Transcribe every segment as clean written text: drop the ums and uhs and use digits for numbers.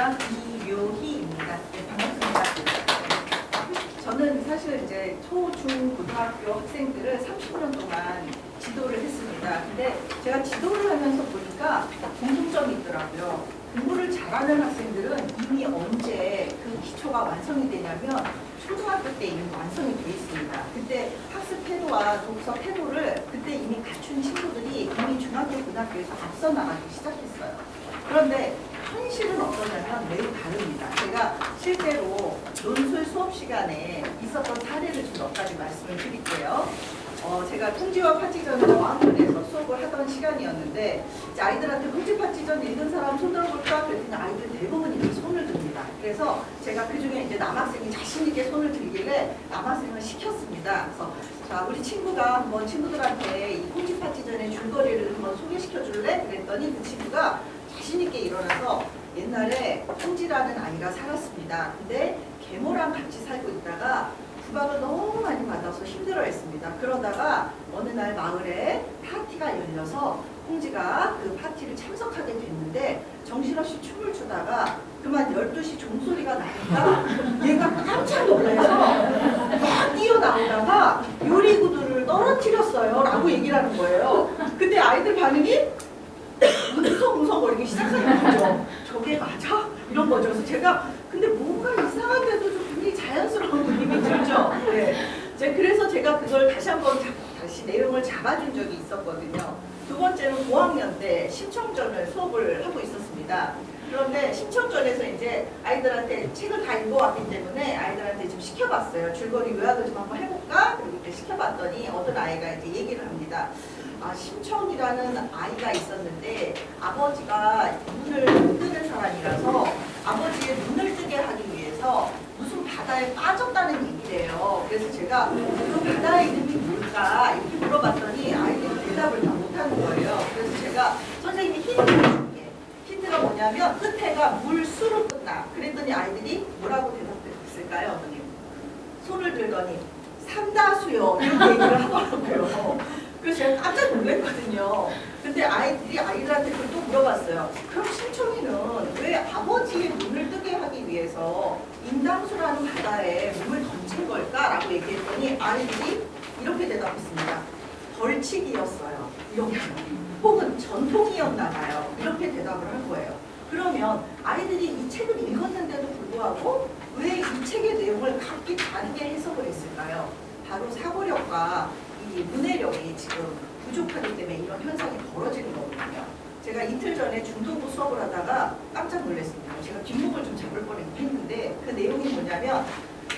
교육부장 이묘희입니다. 네, 반갑습니다. 저는 사실 이제 초, 중, 고등학교 학생들을 30년 동안 지도를 했습니다. 근데 제가 지도를 하면서 보니까 공통점이 있더라고요. 공부를 잘하는 학생들은 이미 언제 그 기초가 완성이 되냐면 초등학교 때 이미 완성이 돼 있습니다. 그때 학습 태도와 독서 태도를 그때 이미 갖춘 친구들이 이미 중학교, 고등학교에서 앞서 나가기 시작했어요. 그런데 현실은 어떠냐면 매우 다릅니다. 제가 실제로 논술 수업 시간에 있었던 사례를 좀 몇 가지 말씀을 드릴게요. 제가 통지와 파지전을 저학년에서 수업을 하던 시간이었는데 이제 아이들한테 통지 파지전 읽은 사람 손 들어볼까 그랬더니 아이들 대부분이 이렇게 손을 듭니다. 그래서 제가 그중에 이제 남학생이 자신 있게 손을 들길래 남학생을 시켰습니다. 그래서 자, 우리 친구가 한번 친구들한테 이 통지 파지전의 줄거리를 한번 소개시켜 줄래? 그랬더니 그 친구가 자신 있게 일어나서 옛날에 통지라는 아이가 살았습니다. 근데 계모랑 같이 살고 있다가 구박을 너무 많이 받아서 힘들어했습니다. 그러다가 어느 날 마을에 파티가 열려서 홍지가 그 파티를 참석하게 됐는데 정신없이 춤을 추다가 그만 12시 종소리가 나니까 얘가 깜짝 놀라서 막 뛰어나오다가 요리구두를 떨어뜨렸어요 라고 얘기를 하는 거예요. 근데 아이들 반응이 웅성웅성거리기 시작하는 거죠. 저게 맞아? 이런 거죠. 그래서 제가 근데 뭔가 이상한데도 좀 굉장히 자연스러운 느낌이 들죠. 네. 그래서 제가 그걸 다시 한번 다시 내용을 잡아준 적이 있었거든요. 두 번째는 고학년 때 심청전을 수업을 하고 있었습니다. 그런데 심청전에서 이제 아이들한테 책을 다 읽어왔기 때문에 아이들한테 좀 시켜봤어요. 줄거리 요약을 좀 한번 해볼까? 그리고 이렇게 시켜봤더니 어떤 아이가 이제 얘기를 합니다. 아, 심청이라는 아이가 있었는데 아버지가 눈을 못 뜨는 사람이라서 아버지의 눈을 뜨게 하기 위해서 무슨 바다에 빠졌다는 얘기래요. 그래서 제가 그 바다의 이름이 뭘까 이렇게 물어봤더니 아이들이 대답을 다 못하는 거예요. 그래서 제가 선생님이 힌트를 줄게. 힌트가 뭐냐면 끝에가 물수로 끝나. 그랬더니 아이들이 뭐라고 대답했을까요? 어머님? 손을 들더니 삼다수요 이렇게 얘기를 하더라고요. 그래서 제가 깜짝 놀랐거든요. 근데 아이들한테 그걸 또 물어봤어요. 그럼 심청이는 왜 아버지의 눈을 뜨게 하기 위해서 인당수라는 바다에 몸을 던진 걸까? 라고 얘기했더니 아이들이 이렇게 대답했습니다. 벌칙이었어요. 이렇게. 혹은 전통이었나 봐요. 이렇게 대답을 한 거예요. 그러면 아이들이 이 책을 읽었는데도 불구하고 왜 이 책의 내용을 각기 다르게 해석을 했을까요? 바로 사고력과 이 문해력이 지금 부족하기 때문에 이런 현상이 벌어지는 거거든요. 제가 이틀 전에 중등부 수업을 하다가 깜짝 놀랐습니다. 제가 뒷목을 좀 잡을 뻔했긴 했는데 그 내용이 뭐냐면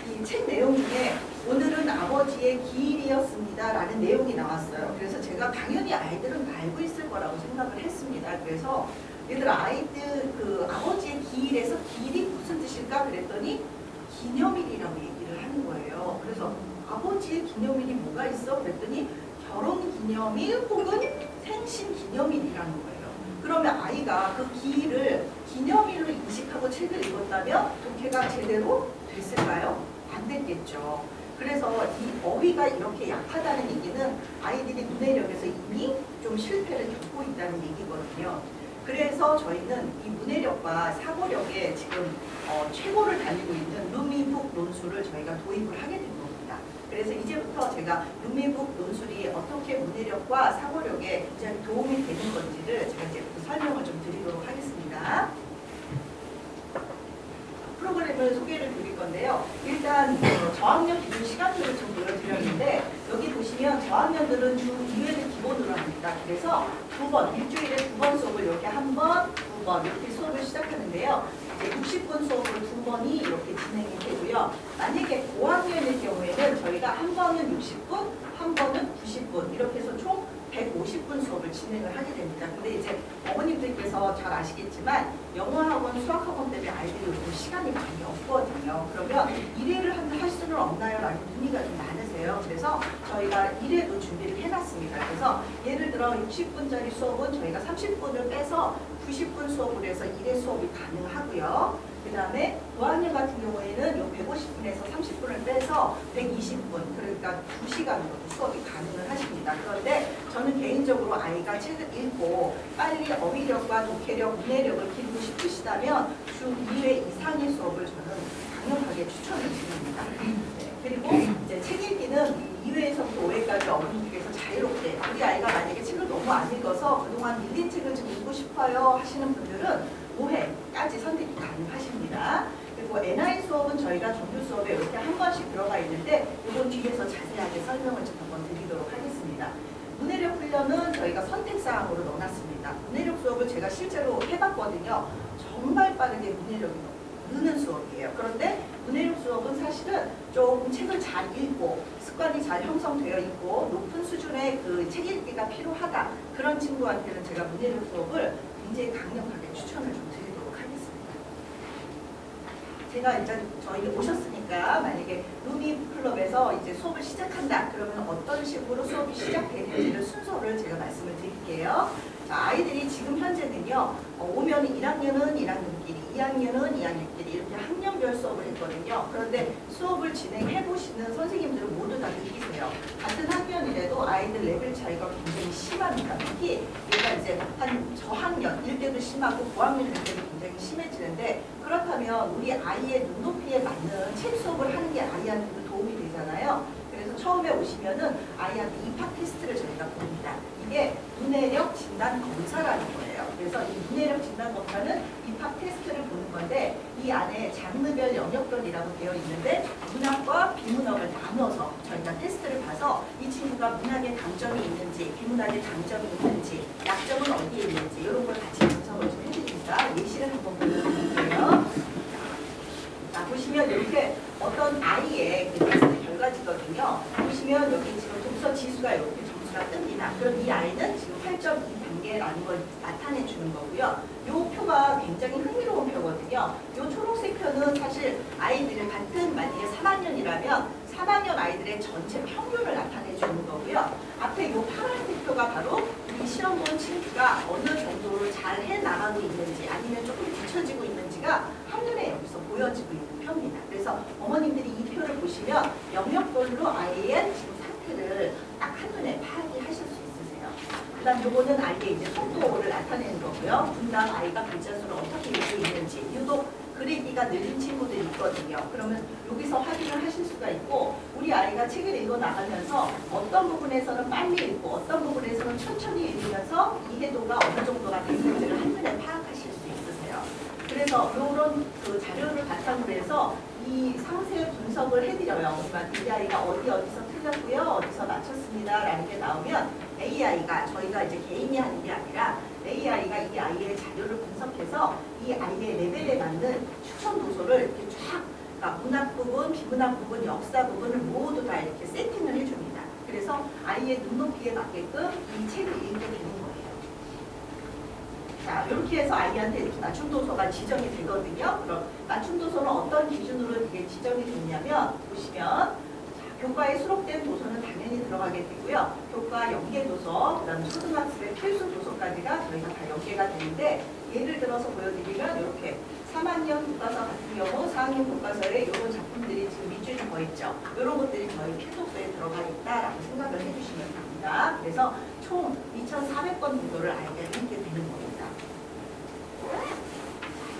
이 책 내용 중에 오늘은 아버지의 기일이었습니다 라는 내용이 나왔어요. 그래서 제가 당연히 아이들은 알고 있을 거라고 생각을 했습니다. 그래서 얘들 아이들 그 아버지의 기일에서 기일이 무슨 뜻일까 그랬더니 기념일이라고 얘기를 하는 거예요. 그래서 아버지의 기념일이 뭐가 있어? 그랬더니 결혼기념일 혹은 생신기념일이라는 거예요. 그러면 아이가 그 기일을 기념일로 인식하고 책을 읽었다면 독해가 제대로 됐을까요? 안 됐겠죠. 그래서 이 어휘가 이렇게 약하다는 얘기는 아이들이 문해력에서 이미 좀 실패를 겪고 있다는 얘기거든요. 그래서 저희는 이 문해력과 사고력에 지금 최고를 달리고 있는 루미북 논술을 저희가 도입을 하게 된 겁니다. 그래서 이제부터 제가 루미북 논술이 어떻게 문해력과 사고력에 굉장히 도움이 되는 건지를 제가 이제부터 설명을 좀 드리도록 하겠습니다. 프로그램을 소개를 드릴 건데요. 일단 저학년 기준 시간표를 좀 보여드렸는데 여기 보시면 저학년들은 주 2회를 기본으로 합니다. 그래서 일주일에 2번 수업을 이렇게 한 번, 2번 이렇게 수업을 시작하는데요. 이제 60분 수업으로 2번이 이렇게 진행이 되고요. 만약에 고학년일 경우에는 저희가 한 번은 60분, 한 번은 90분 이렇게 해서 총 150분 수업을 진행을 하게 됩니다. 근데 이제 어머님들께서 잘 아시겠지만 영어학원, 수학학원 때문에 아이들이 요즘 시간이 많이 없거든요. 그러면 1회를 할 수는 없나요? 라는 문의가 좀 많으세요. 그래서 저희가 1회도 준비를 해놨습니다. 그래서 예를 들어 60분짜리 수업은 저희가 30분을 빼서 90분 수업을 해서 1회 수업이 가능하고요. 그 다음에 고학년 같은 경우에는 요 150분에서 30분을 빼서 120분, 그러니까 2시간으로도 수업이 가능을 하십니다. 그런데 저는 개인적으로 아이가 책을 읽고 빨리 어휘력과 독해력, 문해력을 기르고 싶으시다면 주 2회 이상의 수업을 저는 강력하게 추천을 드립니다. 네. 그리고 이제 책 읽기는 2회에서부터 5회까지 어머님께서 자유롭게 우리 아이가 만약에 책을 너무 안 읽어서 그동안 밀린 책을 좀 읽고 싶어요 하시는 분들은 5회까지 선택이 가능하십니다. 그리고 NI 수업은 저희가 정규 수업에 이렇게 한 번씩 들어가 있는데 이건 뒤에서 자세하게 설명을 좀 한번 드리도록 하겠습니다. 문해력 훈련은 저희가 선택사항으로 넣어놨습니다. 문해력 수업을 제가 실제로 해봤거든요. 정말 빠르게 문해력이 느는 수업이에요. 그런데 문해력 수업은 사실은 조금 책을 잘 읽고 습관이 잘 형성되어 있고 높은 수준의 그 책 읽기가 필요하다. 그런 친구한테는 제가 문해력 수업을 굉장히 강력하게 추천을 좀 드리도록 하겠습니다. 제가 이제 저희 오셨으니까 만약에 루비 클럽에서 이제 수업을 시작한다. 그러면 어떤 식으로 수업이 시작되는지를 순서를 제가 말씀을 드릴게요. 자, 아이들이 지금 현재는요. 오면 1학년은 1학년끼리, 2학년은 2학년끼리 이렇게 학년별 수업을 했거든요. 그런데 수업을 진행해보시는 선생님들은 모두 다 느끼세요. 같은 학년이라도 아이들 레벨 차이가 굉장히 심합니다. 특히 얘가 이제 한 저학년일 때도 심하고 고학년일 때도 굉장히 심해지는데 그렇다면 우리 아이의 눈높이에 맞는 책 수업을 하는 게 아이한테도 도움이 되잖아요. 그래서 처음에 오시면은 아이한테 입학 테스트를 저희가 봅니다. 이게 문해력 진단 검사라는 거예요. 그래서 이 문해력 진단 검사는 입학 테스트를 보는 건데 이 안에 장르별 영역별이라고 되어 있는데 문학과 비문학을 나눠서 저희가 테스트를 봐서 이 친구가 문학에 강점이 있는지 비문학에 강점이 있는지 약점은 어디에 있는지 이런 걸 같이 분석을 좀 해드립니다. 예시를 한번 보여드릴게요. 자, 보시면 이렇게 어떤 아이의 그 테스트 결과지거든요. 보시면 여기 지금 독서 지수가 이렇게 점수가 뜹니다. 그럼 이 아이는 지금 8.2단계라는 걸 나타내 주는 거고요. 이 표가 굉장히 흥미로운 표거든요. 이 초록색 표는 사실 아이들을 같은 만약에 3학년이라면 3학년 아이들의 전체 평균을 나타내 주는 거고요. 앞에 이 파란색 표가 바로 이 시험 본 친구가 어느 정도를 잘 해나가고 있는지 아니면 조금 뒤처지고 있는지가 한눈에 여기서 보여지고 있는 표입니다. 그래서 어머님들이 이 표를 보시면 영역별로 아이의 지금 상태를 딱 한눈에 파악이 하실 수 있으세요. 그 다음 요거는 아이의 이제 속도를 나타내는 거고요. 분당 아이가 글자 수를 어떻게 읽고 있는지 유독 그리기가 느린 친구들이 있거든요. 그러면 여기서 확인을 하실 수가 있고 우리 아이가 책을 읽어 나가면서 어떤 부분에서는 빨리 읽고 어떤 부분에서는 천천히 읽으면서 이해도가 어느 정도가 되는지를 한눈에 파악하실 수 있으세요. 그래서 이런 그 자료를 바탕으로 해서 이 상세 분석을 해드려요. 이 아이가 어디서 틀렸고요, 어디서 맞췄습니다 라는 게 나오면 AI가 저희가 이제 개인이 하는 게 아니라 AI가 이 아이의 자료를 분석해서 이 아이의 레벨에 맞는 추천 도서를 이렇게 쫙 그러니까 문학 부분, 비문학 부분, 역사 부분을 모두 다 이렇게 세팅을 해줍니다. 그래서 아이의 눈높이에 맞게끔 이 책을 읽게 되는 거예요. 자, 이렇게 해서 아이한테 이렇게 맞춤 도서가 지정이 되거든요. 그럼 맞춤 도서는 어떤 기준으로 이게 지정이 됐냐면 보시면 교과에 수록된 도서는 당연히 들어가게 되고요. 교과 연계 도서, 그다음에 초등학생의 필수 도서까지가 저희가 다 연계가 되는데 예를 들어서 보여드리면 이렇게 3학년 교과서 같은 경우 4학년 교과서에 이런 작품들이 지금 밑줄이 더 있죠. 이런 것들이 저희 필독서에 들어가 있다라고 생각을 해주시면 됩니다. 그래서 총 2,400권 정도를 아이가 읽게 되는 겁니다.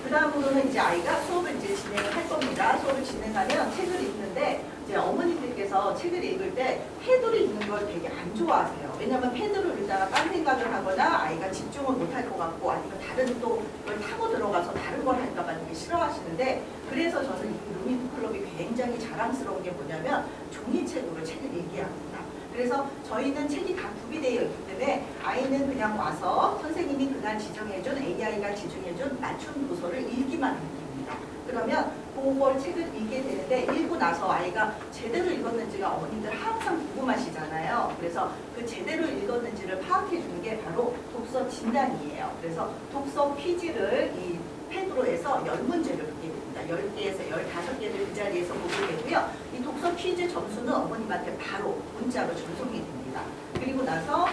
그 다음으로는 이제 아이가 수업을 이제 진행을 할 겁니다. 수업을 진행하면 책을 읽는데 이제 어머님들께서 책을 읽을 때 패드로 읽는 걸 되게 안 좋아하세요. 왜냐하면 패드로 읽다가 딴 생각을 하거나 아이가 집중을 못할 것 같고 아니면 다른 또 걸 타고 들어가서 다른 걸 할까봐 되게 싫어하시는데 그래서 저는 이 루미프 클럽이 굉장히 자랑스러운 게 뭐냐면 종이책으로 책을 읽게 합니다. 그래서 저희는 책이 다 구비되어 있기 때문에 아이는 그냥 와서 선생님이 그날 지정해준 AI가 지정해준 맞춤 도서를 읽기만 하면 됩니다. 그러면 그걸 책을 읽게 되는데 읽고 나서 아이가 제대로 읽었는지가 어머님들 항상 궁금하시잖아요. 그래서 그 제대로 읽었는지를 파악해 주는 게 바로 독서 진단이에요. 그래서 독서 퀴즈를 이 패드로 해서 10문제를 보게 됩니다. 10개에서 15개를 그 자리에서 보게 되고요. 이 독서 퀴즈 점수는 어머님한테 바로 문자로 전송이 됩니다. 그리고 나서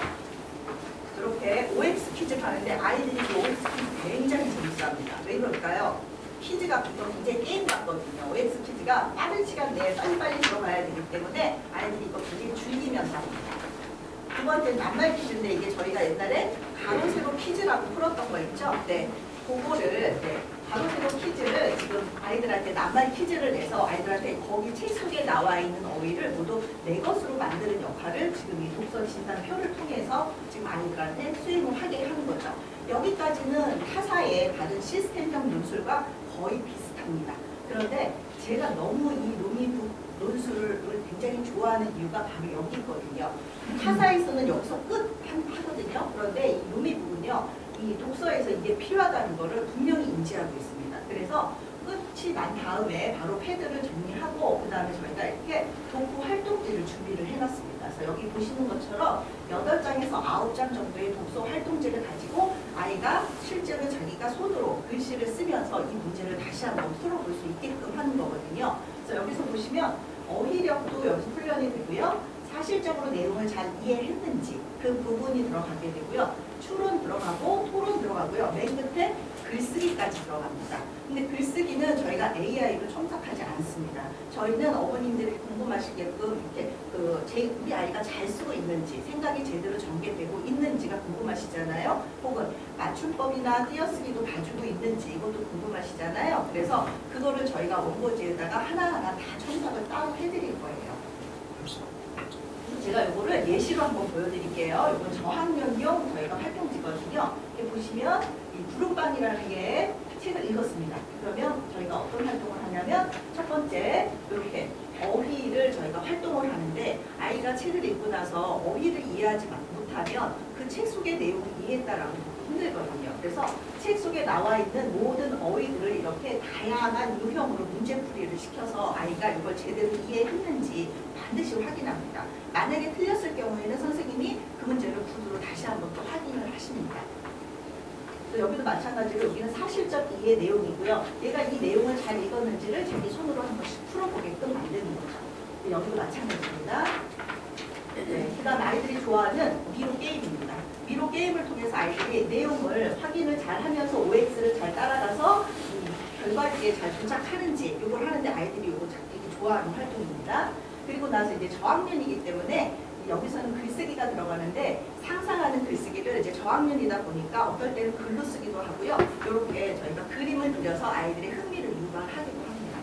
이렇게 OX 퀴즈 하는데 아이들이 이 OX 퀴즈 굉장히 재밌어합니다. 왜 그럴까요? 퀴즈가 보통 굉장히 게임 같거든요. OX 퀴즈가 빠른 시간 내에 빨리빨리 들어가야 되기 때문에 아이들이 이거 굉장히 즐기면서 합니다. 두 번째는 낱말 퀴즈인데 이게 저희가 옛날에 가로 세로 퀴즈라고 풀었던 거 있죠? 네. 그거를 가로 세로 퀴즈 나만 퀴즈를 내서 아이들한테 거기 책 속에 나와 있는 어휘를 모두 내 것으로 만드는 역할을 지금 이 독서 진단표를 통해서 지금 아이들한테 수행을 하게 하는 거죠. 여기까지는 타사의 다른 시스템형 논술과 거의 비슷합니다. 그런데 제가 너무 이 논의북 논술을 굉장히 좋아하는 이유가 바로 여기 있거든요. 타사에서는 여기서 끝 하거든요. 그런데 이 논의북은요, 이 독서에서 이게 필요하다는 것을 분명히 인지하고 있습니다. 그래서 끝이 난 다음에 바로 패드를 정리하고 그 다음에 저희가 이렇게 독후 활동지를 준비를 해놨습니다. 그래서 여기 보시는 것처럼 8장에서 9장 정도의 독서 활동지를 가지고 아이가 실제로 자기가 손으로 글씨를 쓰면서 이 문제를 다시 한번 풀어볼 수 있게끔 하는 거거든요. 그래서 여기서 보시면 어휘력도 연습 훈련이 되고요. 사실적으로 내용을 잘 이해했는지 그 부분이 들어가게 되고요. 추론 들어가고 토론 들어가고요. 맨 끝에 글쓰기까지 들어갑니다. 근데 글쓰기는 저희가 AI로 첨삭하지 않습니다. 저희는 어머님들이 궁금하시게끔 이렇게 우리 아이가 잘 쓰고 있는지, 생각이 제대로 전개되고 있는지가 궁금하시잖아요. 혹은 맞춤법이나 띄어쓰기도 봐주고 있는지 이것도 궁금하시잖아요. 그래서 그거를 저희가 원고지에다가 하나하나 다 첨삭을 따로 해드릴 거예요. 제가 이거를 예시로 한번 보여드릴게요. 이건 저학년용 저희가 활동지거든요. 이렇게 보시면 이 구름빵이라는 게 책을 읽었습니다. 그러면 저희가 어떤 활동을 하냐면 첫 번째 이렇게 어휘를 저희가 활동을 하는데 아이가 책을 읽고 나서 어휘를 이해하지 못하면 그 책 속의 내용을 이해했다라고 힘들거든요. 그래서 책 속에 나와 있는 모든 어휘들을 이렇게 다양한 유형으로 문제풀이를 시켜서 아이가 이걸 제대로 이해했는지 반드시 확인합니다. 만약에 틀렸을 경우에는 선생님이 그 문제를 구두로 다시 한번 또 확인을 하십니다. 여기도 마찬가지로 여기는 사실적 이해 내용이고요. 얘가 이 내용을 잘 읽었는지를 자기 손으로 한 번씩 풀어보게끔 만드는 거죠. 여기도 마찬가지입니다. 네, 그다음 아이들이 좋아하는 미로 게임입니다. 미로 게임을 통해서 아이들이 내용을 확인을 잘 하면서 OX를 잘 따라가서 결과지에 잘 도착하는지 이걸 하는데 아이들이 이거 되게 좋아하는 활동입니다. 그리고 나서 이제 저학년이기 때문에 여기서는 글쓰기가 들어가는데 상상하는 글쓰기를 이제 저학년이다 보니까 어떨 때는 글로 쓰기도 하고요. 이렇게 저희가 그림을 그려서 아이들의 흥미를 유발하기도 합니다.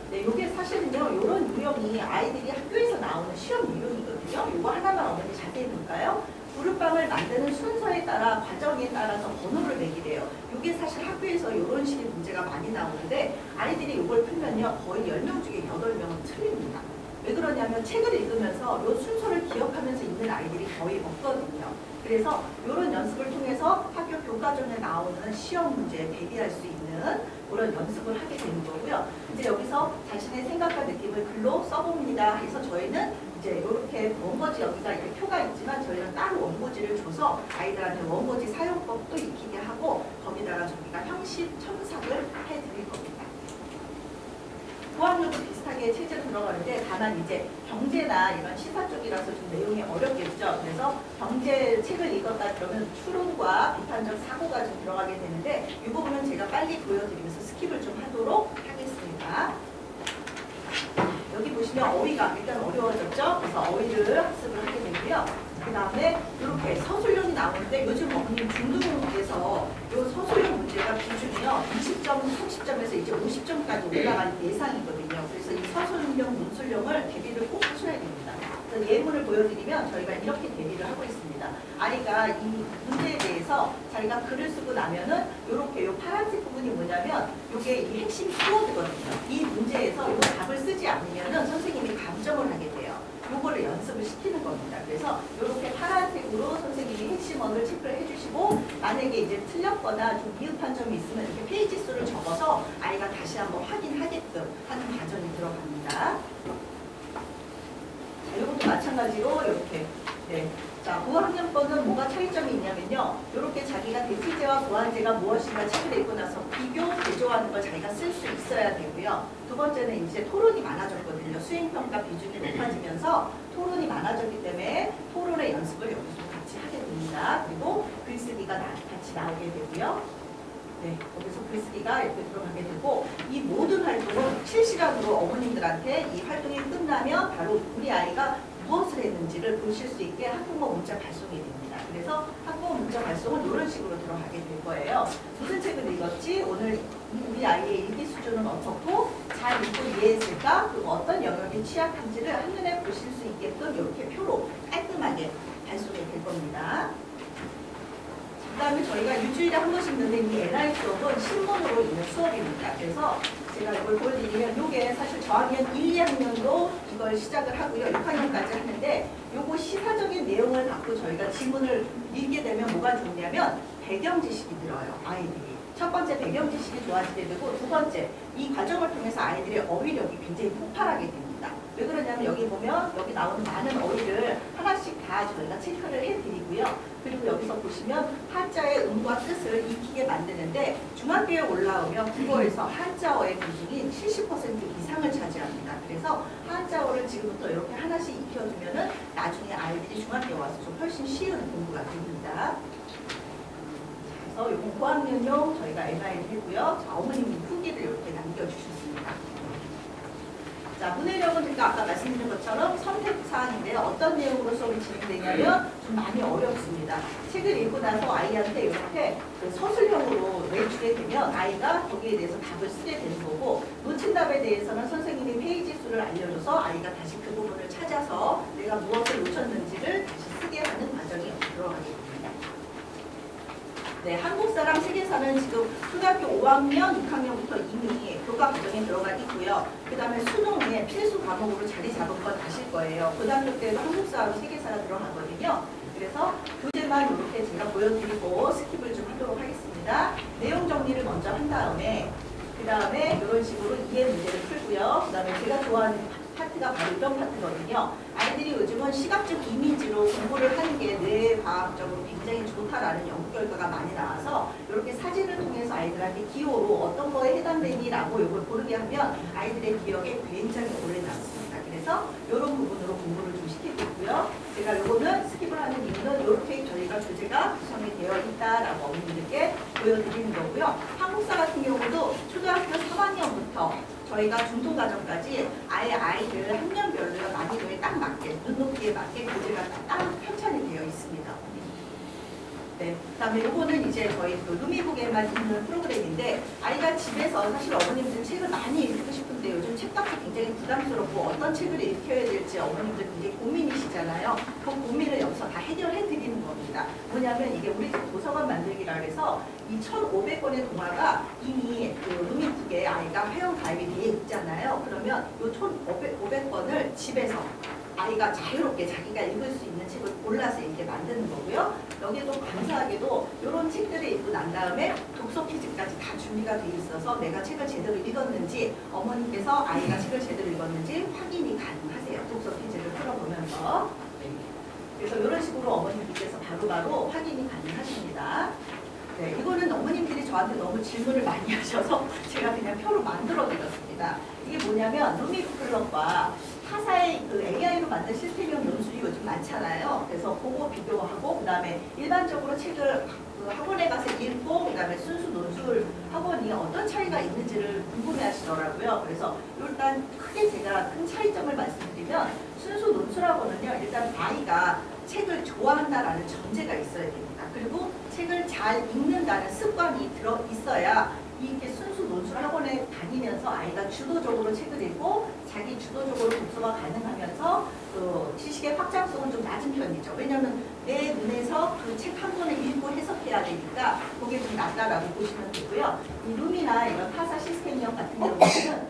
네, 이게 사실은요, 이런 유형이 아이들이 학교에서 나오는 시험 유형이거든요. 이거 하나만 어머니 자세히 볼까요? 구름빵을 만드는 순서에 따라 과정에 따라서 번호를 매기래요. 이게 사실 학교에서 이런 식의 문제가 많이 나오는데 아이들이 이걸 풀면요, 거의 10명 중에 8명은 틀립니다. 왜 그러냐면 책을 읽으면서 이 순서를 기억하면서 읽는 아이들이 거의 없거든요. 그래서 이런 연습을 통해서 학교 교과전에 나오는 시험 문제에 대비할 수 있는 그런 연습을 하게 되는 거고요. 이제 여기서 자신의 생각과 느낌을 글로 써봅니다 해서 저희는 이제 이렇게 원고지 여기가 이렇게 표가 있지만 저희는 따로 원고지를 줘서 아이들한테 원고지 사용법도 익히게 하고 거기다가 저희가 형식 첨삭을 해드릴 겁니다. 고학년도 비슷하게 체제로 들어가는데 다만 이제 경제나 이런 시사 쪽이라서 좀 내용이 어렵겠죠. 그래서 경제 책을 읽었다 그러면 추론과 비판적 사고가 좀 들어가게 되는데 이 부분은 제가 빨리 보여드리면서 스킵을 좀 하도록 하겠습니다. 여기 보시면 어휘가 일단 어려워졌죠. 그래서 어휘를 학습을 하게 되고요. 그 다음에 이렇게 서술형이 나오는데 요즘 어머님 중등에서 이 서술형 문제가 기준이요 20점, 30점에서 이제 50점까지 올라갈 예상이거든요. 그래서 이 서술형, 문술형을 대비를 꼭 하셔야 됩니다. 그래서 예문을 보여드리면 저희가 이렇게 대비를 하고 있습니다. 아이가 이 문제에 대해서 자기가 글을 쓰고 나면은 이렇게 이 파란색 부분이 뭐냐면 이게 이 핵심 키워드거든요. 이 문제에서 이 답을 쓰지 않으면은 선생님이 감점을 하게 돼요. 요거를 연습을 시키는 겁니다. 그래서 이렇게 파란색으로 선생님이 핵심어를 체크를 해주시고 만약에 이제 틀렸거나 좀 미흡한 점이 있으면 이렇게 페이지 수를 적어서 아이가 다시 한번 확인하게끔 하는 과정이 들어갑니다. 자, 이것도 마찬가지로 이렇게 네. 자, 고학년법은 뭐가 차이점이 있냐면요. 이렇게 자기가 대체제와 보완제가 무엇인가 책을 읽고 나서 비교, 대조하는 걸 자기가 쓸 수 있어야 되고요. 두 번째는 이제 토론이 많아졌거든요. 수행평가 비중이 높아지면서 토론이 많아졌기 때문에 토론의 연습을 여기서 같이 하게 됩니다. 그리고 글쓰기가 같이 나오게 되고요. 네, 여기서 글쓰기가 이렇게 들어가게 되고 이 모든 활동은 실시간으로 어머님들한테 이 활동이 끝나면 바로 우리 아이가 무엇을 했는지를 보실 수 있게 학부모 문자 발송이 됩니다. 그래서 학부모 문자 발송은 이런 식으로 들어가게 될 거예요. 무슨 책을 읽었지? 오늘 우리 우리 아이의 읽기 수준은 어떻고 잘 읽고 이해했을까? 그리고 어떤 영역에 취약한지를 한눈에 보실 수 있게끔 이렇게 표로 깔끔하게 발송이 될 겁니다. 그 다음에 저희가 일주일에 한 번씩 넣는 이 NI 수업은 신문으로 있는 수업입니다. 그래서 제가 이걸 보여드리면 이게 사실 저학년 1, 2학년도 이걸 시작을 하고요. 6학년까지 하는데 요거 시사적인 내용을 갖고 저희가 지문을 읽게 되면 뭐가 좋냐면 배경 지식이 들어요. 아이들이. 첫 번째 배경 지식이 좋아지게 되고 두 번째 이 과정을 통해서 아이들의 어휘력이 굉장히 폭발하게 됩니다. 왜 그러냐면 여기 보면 여기 나오는 많은 어휘를 하나씩 다 저희가 체크를 해드리고요. 그리고 여기서 보시면 한자의 음과 뜻을 익히게 만드는데 중학교에 올라오면 국어에서 한자어의 비중이 70% 이상을 차지합니다. 그래서 한자어를 지금부터 이렇게 하나씩 익혀두면은 나중에 아이들이 중학교에 와서 좀 훨씬 쉬운 공부가 됩니다. 그래서 이건 고학년용 저희가 NI를 했고요. 자, 어머님이 후기를 이렇게 남겨주셨습니다. 자, 문해력은 제가 아까 말씀드린 것처럼 선택사항인데요. 어떤 내용으로 수업이 진행되냐면 좀 많이 어렵습니다. 책을 읽고 나서 아이한테 이렇게 그 서술형으로 내주게 되면 아이가 거기에 대해서 답을 쓰게 되는 거고 놓친 답에 대해서는 선생님이 페이지 수를 알려줘서 아이가 다시 그 부분을 찾아서 내가 무엇을 놓쳤는지를 다시 쓰게 하는 과정이 들어가게 됩니다. 네, 한국사랑 세계사는 지금 초등학교 5학년, 6학년부터 이미 교과 과정에 들어가 있고요. 그 다음에 수능에 필수 과목으로 자리 잡은 건 아실 거예요. 고등학교 때도 한국사하고 세계사가 들어가거든요. 그래서 교재만 이렇게 제가 보여드리고 스킵을 좀 하도록 하겠습니다. 내용 정리를 먼저 한 다음에 그 다음에 이런 식으로 이해 문제를 풀고요. 그 다음에 제가 좋아하는 파트가 바로 이런 파트거든요. 아이들이 요즘은 시각적 이미지로 공부를 하는 게 뇌과학적으로 굉장히 좋다라는 연구 결과가 많이 나와서 이렇게 사진을 통해서 아이들한테 기호로 어떤 거에 해당되니라고 이걸 고르게 하면 아이들의 기억에 굉장히 오래 남습니다. 그래서 이런 부분으로 공부를 좀 시키고 있고요. 제가 요거는 스킵을 하는 이유는 이렇게 저희가 교재가 구성이 되어 있다라고 어머님들께 보여드리는 거고요. 한국사 같은 경우도 초등학교 3학년부터 저희가 중등과정까지 아예 아이들 학년별로 난이도에 딱 맞게 눈높이에 맞게 교재가 딱 편찬이 되어 있습니다. 네, 그다음에 요거는 이제 저희 그 루미북에만 있는 프로그램인데 아이가 집에서 사실 어머님들 책을 많이 읽고 싶은데 요즘 책값이 굉장히 부담스럽고 어떤 책을 읽혀야 될지 어머님들 굉장히 고민이시잖아요. 그 고민을 여기서 다 해결해 드리는 겁니다. 뭐냐면 이게 우리 집 도서관 만들기라 해서 이 1,500권의 동화가 이미 그 루미북에 아이가 회원 가입이 되어 있잖아요. 그러면 이 1,500권을 집에서 아이가 자유롭게 자기가 읽을 수 있는 책을 골라서 이렇게 만드는 거고요. 여기도 감사하게도 이런 책들을 읽고 난 다음에 독서 퀴즈까지 다 준비가 돼 있어서 내가 책을 제대로 읽었는지 어머니께서 아이가 책을 제대로 읽었는지 확인이 가능하세요. 독서 퀴즈를 풀어보면서. 그래서 이런 식으로 어머님께서 바로바로 확인이 가능하십니다. 네, 이거는 어머님들이 저한테 너무 질문을 많이 하셔서 제가 그냥 표로 만들어 드렸습니다. 이게 뭐냐면 루미북 클럽과 타사의 그 AI로 만든 시스템형 논술이 요즘 많잖아요. 그래서 그거 비교하고 그 다음에 일반적으로 책을 그 학원에 가서 읽고 그 다음에 순수 논술 학원이 어떤 차이가 있는지를 궁금해 하시더라고요. 그래서 일단 크게 제가 큰 차이점을 말씀드리면 순수 논술학원은요. 일단 아이가 책을 좋아한다라는 전제가 있어야 됩니다. 그리고 책을 잘 읽는다는 습관이 들어 있어야 이렇게 순수 논술 학원에 다니면서 아이가 주도적으로 책을 읽고 자기 주도적으로 독서가 가능하면서 그 지식의 확장성은 좀 낮은 편이죠. 왜냐하면 내 눈에서 그 책 한 권을 읽고 해석해야 되니까 그게 좀 낮다라고 보시면 되고요. 이 룸이나 이런 타사 시스템형 같은 경우는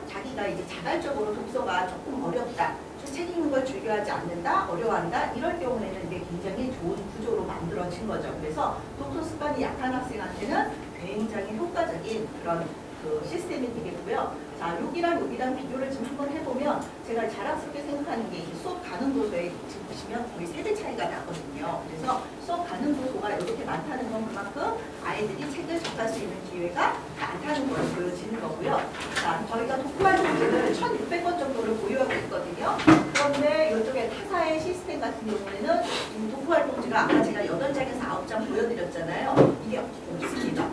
자기가 이제 자발적으로 독서가 조금 어렵다. 책 읽는 걸 즐겨하지 않는다, 어려워한다 이럴 경우에는 이게 굉장히 좋은 구조로 만들어진 거죠. 그래서 독서 습관이 약한 학생한테는 굉장히 효과적인 그런 그 시스템이 되겠고요. 자, 여기랑 비교를 좀 한번 해보면 제가 자랑스럽게 생각하는 게 수업 가능 도서에 지금 보시면 거의 3배 차이가 나거든요. 그래서 수업 가능 도서가 이렇게 많다는 건 그만큼 아이들이 책을 접할 수 있는 기회가 많다는 걸 보여지는 거고요. 자, 저희가 독후활동지를 1,600권 정도를 보유하고 있거든요. 그런데 이쪽에 타사의 시스템 같은 경우에는 독후활동지가 아까 제가 8장에서 9장 보여드렸잖아요. 이게 없습니다.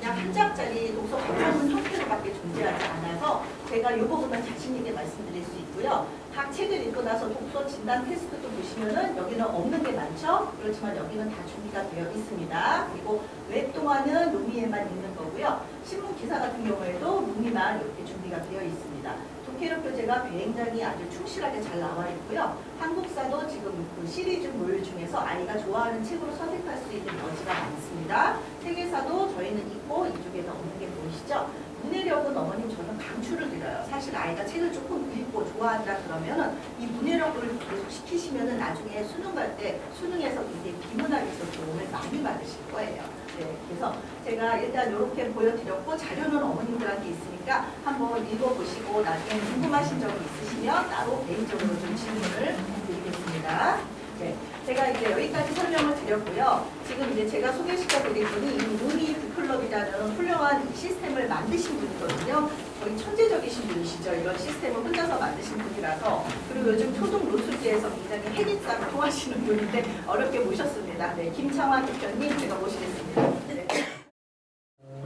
그냥 한 장짜리 독서 감상문 형태로밖에 존재하지 않아서 제가 이 부분은 자신 있게 말씀드릴 수 있고요. 각 책을 읽고 나서 독서 진단 테스트도 보시면은 여기는 없는 게 많죠. 그렇지만 여기는 다 준비가 되어 있습니다. 그리고 웹 동화는 논의에만 있는 거고요. 신문 기사 같은 경우에도 논의만 이렇게 준비가 되어 있습니다. 독해력 교재가 굉장히 아주 충실하게 잘 나와 있고요. 한국사도 지금 그 시리즈물 중에서 아이가 좋아하는 책으로 선택할 수 있는 여지가 많습니다. 세계사도 저희는 있고 이쪽에는 없는 게 보이시죠? 문해력은 어머님 저는 강추를 드려요. 사실 아이가 책을 조금 읽고 좋아한다 그러면은 이 문해력을 계속 시키시면은 나중에 수능 갈 때 수능에서 굉장히 비문학에서 도움을 많이 받으실 거예요. 네, 그래서 제가 일단 이렇게 보여드렸고 자료는 어머님들한테 있으니까 한번 읽어보시고 나중에 궁금하신 점이 있으시면 따로 개인적으로 좀 질문을 드리겠습니다. 네, 제가 이제 여기까지 설명을 드렸고요. 지금 이제 제가 소개시켜드릴 분이 이 루미 북클럽이라는 훌륭한 시스템을 만드신 분이거든요. 거의 천재적이신 분이시죠. 이런 시스템을 혼자서 만드신 분이라서. 그리고 요즘 초등 로술계에서 굉장히 핵인싸로 통하시는 분인데 어렵게 모셨습니다. 네, 김창환 대표님 제가 모시겠습니다. 네.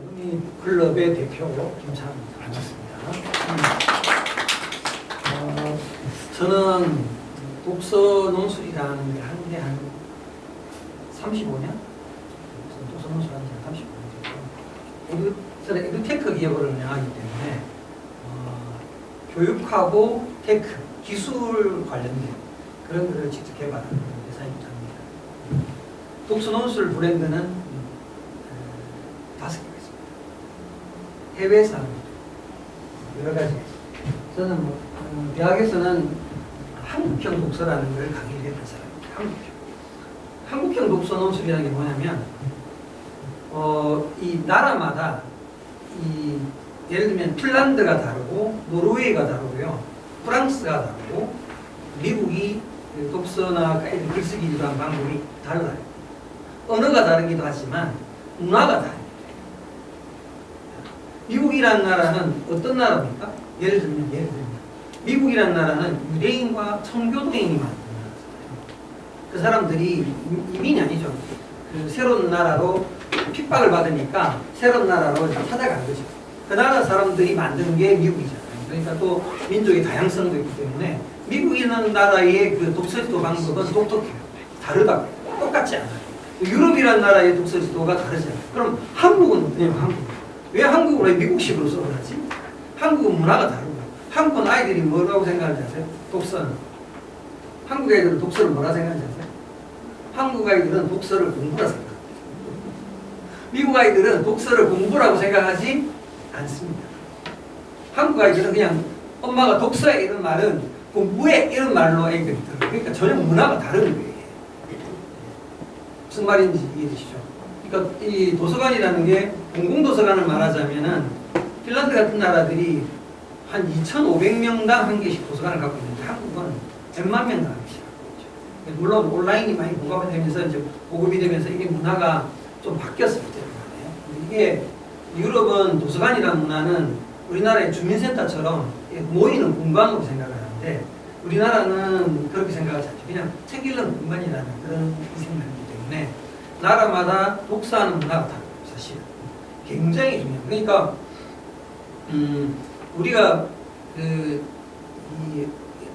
루미 북클럽의 대표 김창환입니다. 반갑습니다. 저는 독서 논술이라는 게 한 게 한 35년? 독서 논술 한지 한 35년 정도. 저는 에듀테크 기업을 운영하기 때문에 교육하고 테크, 기술 관련된 그런 것을 직접 개발하는 회사입니다. 독서 논술 브랜드는 5개가 있습니다. 해외에서 하는 여러 가지. 저는 대학에서는 한국형 독서라는 걸 강의를 했던 사람입니다. 한국형 독서 논술이라는 게 뭐냐면, 이 나라마다 예를 들면 핀란드가 다르고, 노르웨이가 다르고요, 프랑스가 다르고, 미국이 독서나 글쓰기 유도한 방법이 달라요. 언어가 다르기도 하지만 문화가 다릅니다. 미국이라는 나라는 어떤 나라입니까? 예를 들면 미국이라는 나라는 유대인과 청교도인이 많은 나라잖아요. 그 사람들이 이민이 아니죠. 그 새로운 나라로 핍박을 받으니까 새로운 나라로 찾아간 거죠. 그 나라 사람들이 만드는 게 미국이잖아요. 그러니까 또 민족의 다양성도 있기 때문에 미국이라는 나라의 그 독서지도 방법은 똑똑해요. 다르다고. 똑같지 않아요. 유럽이라는 나라의 독서지도가 다르잖아요. 그럼 한국은 어떠냐면 한국. 왜 한국을 왜 미국식으로 써버렸지? 한국은 문화가 다르고. 한국 아이들이 뭐라고 생각하는지 아세요? 독서는. 한국 아이들은 독서를 뭐라 생각하는지 아세요? 한국 아이들은 독서를 공부라 생각합니다. 미국 아이들은 독서를 공부라고 생각하지 않습니다. 한국 아이들은 그냥 엄마가 독서에 이런 말은 공부에 이런 말로 애들이 들어요. 그러니까 전혀 문화가 다른 거예요. 무슨 말인지 이해되시죠? 그러니까 이 도서관이라는 게 공공도서관을 말하자면은 핀란드 같은 나라들이 한 2,500명당 한 개씩 도서관을 갖고 있는데 한국은 100만 명당 한 개씩 갖고 있죠. 물론 온라인이 많이 보급이 되면서 이제 보급이 되면서 이게 문화가 좀 바뀌었을 때문에 이게 유럽은 도서관이라는 문화는 우리나라의 주민센터처럼 모이는 공간으로 생각을 하는데 우리나라는 그렇게 생각하지 않죠. 그냥 책 읽는 공간이라는 그런 생각이기 때문에 나라마다 독서하는 문화가 다르고 사실 굉장히 중요해요. 그러니까 우리가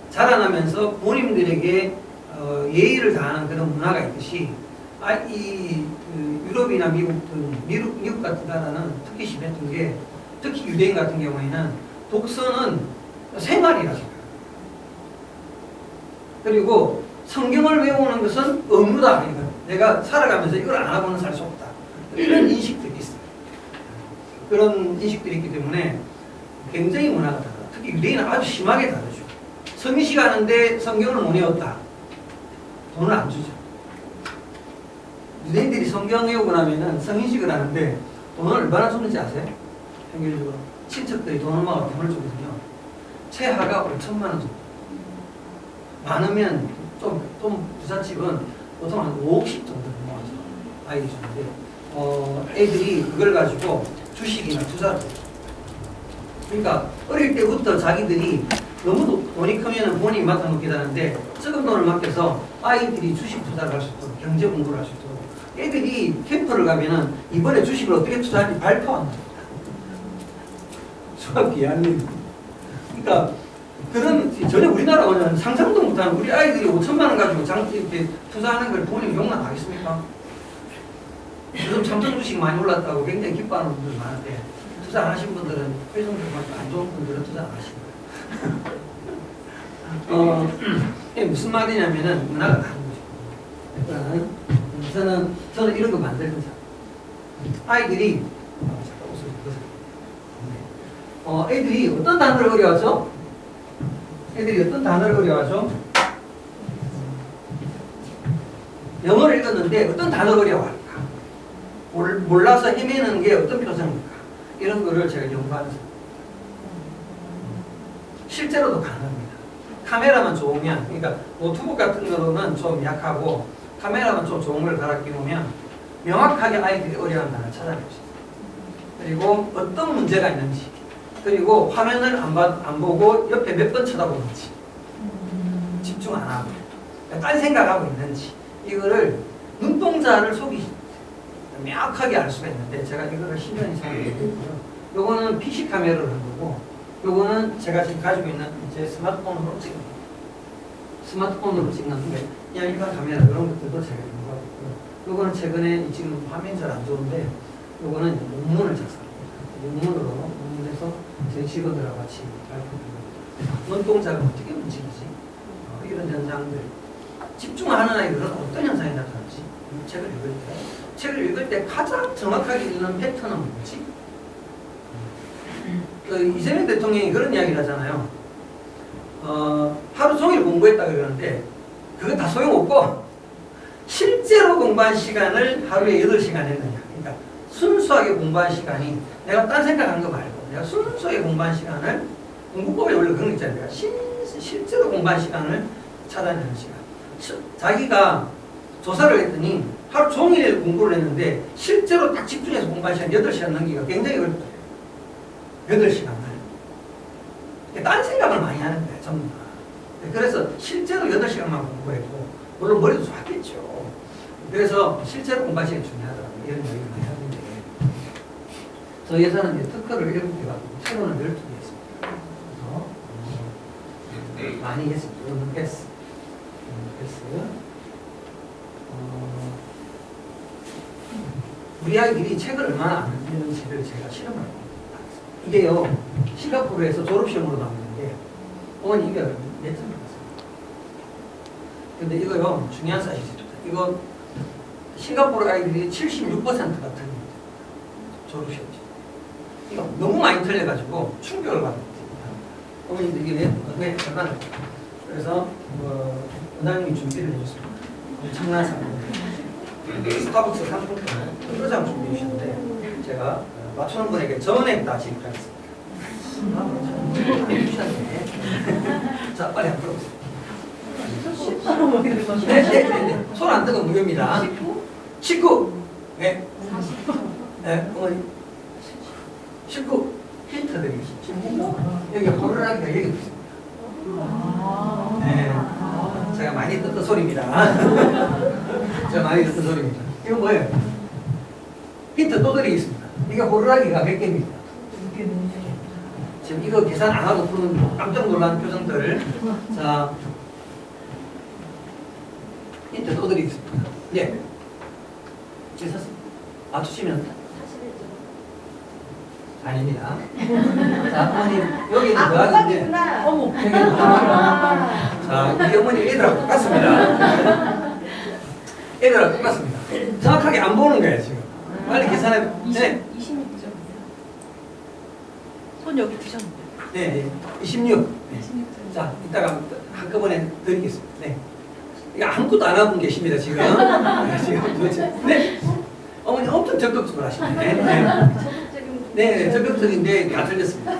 자라나면서 부모님들에게 예의를 다하는 그런 문화가 있듯이 유럽이나 미국 같은 나라는 특히 심했던 게 특히 유대인 같은 경우에는 독서는 생활이라 생각해요. 그리고 성경을 외우는 것은 의무다. 그러니까 내가 살아가면서 이걸 안 하고는 살 수 없다. 이런 인식들이 있어요. 그런 인식들이 있기 때문에 굉장히 문화가 다르다. 특히 유대인은 아주 심하게 다르죠. 성인식 하는데 성경을 못 외웠다. 돈을 안 주죠. 유대인들이 성경 외우고 나면은 성인식을 하는데 돈을 얼마나 주는지 아세요? 평균적으로 친척들이 돈 엄마가 돈을 주거든요. 최하가 5천만 원 정도. 많으면 좀 부잣집은 보통 한 5억씩 정도 모아서 아이들이 주는데 애들이 그걸 가지고 주식이나 투자를 해요. 그러니까 어릴 때부터 자기들이 너무 돈이 크면 부모님이 맡아놓게 되는데 적은 돈을 맡겨서 아이들이 주식 투자를 할 수 있도록 경제 공부를 할 수 있도록 애들이 캠프를 가면은 이번에 주식을 어떻게 투자할지 발표한다. 수학기 2학년 그러니까 그런 전혀 우리나라와는 상상도 못하는 우리 아이들이 5천만 원 가지고 이렇게 투자하는 걸 부모님 용납하겠습니까? 요즘 참전 주식 많이 올랐다고 굉장히 기뻐하는 분들 많은데 투자 안 하신 분들은 회전도 안 좋은 분들은 투자 안 하시는 거예요. 이게 무슨 말이냐면은 문화가 다른 거죠. 그러니까 저는 이런 거 만들는 사람. 아이들이 애들이 어떤 단어를 어려워하죠? 애들이 어떤 단어를 어려워하죠? 영어를 읽었는데 어떤 단어를 어려워할까? 몰라서 헤매는 게 어떤 표정일까? 이런 거를 제가 연구하면서 실제로도 가능합니다. 카메라만 좋으면, 그러니까 노트북 같은 거로는 좀 약하고 카메라만 좀 좋은 걸 갈아 끼우면 명확하게 아이들이 어려워하는 단어를 찾아낼 수 있어요. 그리고 어떤 문제가 있는지, 그리고 화면을 안 보고 옆에 몇 번 쳐다보는지, 집중 안 하고 딴 생각하고 있는지, 이거를 눈동자를 속이지 명확하게 알 수가 있는데, 제가 이거를 10년 이상 했고요. 요거는 PC 카메라를 한 거고, 요거는 제가 지금 가지고 있는 제 스마트폰으로 찍는 거예요. 스마트폰으로 찍는 게 그냥 일반 카메라 이런 것들도 제가 연구하고 있고요. 요거는 최근에 지금 화면이 잘 안 좋은데, 요거는 논문을 작성합니다. 논문에서 제 직원들하고 같이 발표를 눈동자가 어떻게 움직이지? 이런 현상들. 집중하는 아이들은 어떤 현상이 나타나지? 책을 읽을 때 가장 정확하게 읽는 패턴은 뭐지? 이재명 대통령이 그런 이야기를 하잖아요. 하루 종일 공부했다 그러는데 그거 다 소용없고 실제로 공부한 시간을 하루에 8시간 했느냐. 그러니까 순수하게 공부한 시간이, 내가 딴 생각한 거 말고 내가 순수하게 공부한 시간을, 공부법에 원래 그런 거 있잖아요. 실제로 공부한 시간을 찾아내는 시간. 자기가 조사를 했더니 하루 종일 공부를 했는데 실제로 딱 집중해서 공부한 시간 8시간 넘기가 굉장히 어렵다. 8시간을. 딴 생각을 많이 하는 거예요, 전부 다. 그래서 실제로 8시간만 공부했고, 물론 머리도 좋았겠죠. 그래서 실제로 공부한 시간이 중요하더라고요. 이런 얘기를 많이 하는데. 저희에서는 이제 특허를 7개 갖고, 채로는 12개 했습니다. 그래서 많이 했습니다. 이거는 패스. 우리 아이들이 책을 얼마나 안 읽는지를 제가 실험을 합니다. 이게요, 싱가포르에서 졸업시험으로 나오는데, 어머니 이게 몇 점 받았어요? 근데 이거요, 중요한 사실입니다. 이거 싱가포르 아이들이 76%가 틀립니다. 졸업시험. 이거 너무 많이 틀려가지고 충격을 받습니다. 어머니들 이게 왜 얼마나? 그래서 원장님이 준비를 해줬습니다. 엄청난 상품. 스타벅스 상품권을 여러 장 준비해 주셨는데 제가 맞추는 분에게 전액 지급하겠습니다. 자, 빨리 한번 들어보세요. 네. 손 안 뜨면 무효입니다. 19. 네. 네, 어머니. 19. 힌트 드리겠습니다. 여기 호루라기가 여기 있습니다. 네. 제가 많이 듣던 소리입니다. 제가 많이 듣던 소리입니다. 이거 뭐예요? 힌트 또 드리겠습니다. 이게 호루라기가 몇 개입니까? 지금 이거 계산 안 하고 푸는 깜짝 놀란 표정들. 자, 힌트 또 드리겠습니다. 예. 지금 맞추시면 아닙니다. 자, 어머님 여기는 더하기인데, 어머. 자, 우리 어머니 애들하고 똑같습니다. 애들하고 똑같습니다. 정확하게 안 보는 거예요 지금. 빨리 계산해. 네. 26점. 손 여기 드셨는데. 네, 26. 네. 26점. 자, 이따가 한꺼번에 드리겠습니다. 네. 이거 아무것도 안 하고 계십니다 지금. 네, 지금 도대체. 네. 어머니 엄청 적극적으로 하시네. 네, 적극적인데 다 틀렸습니다.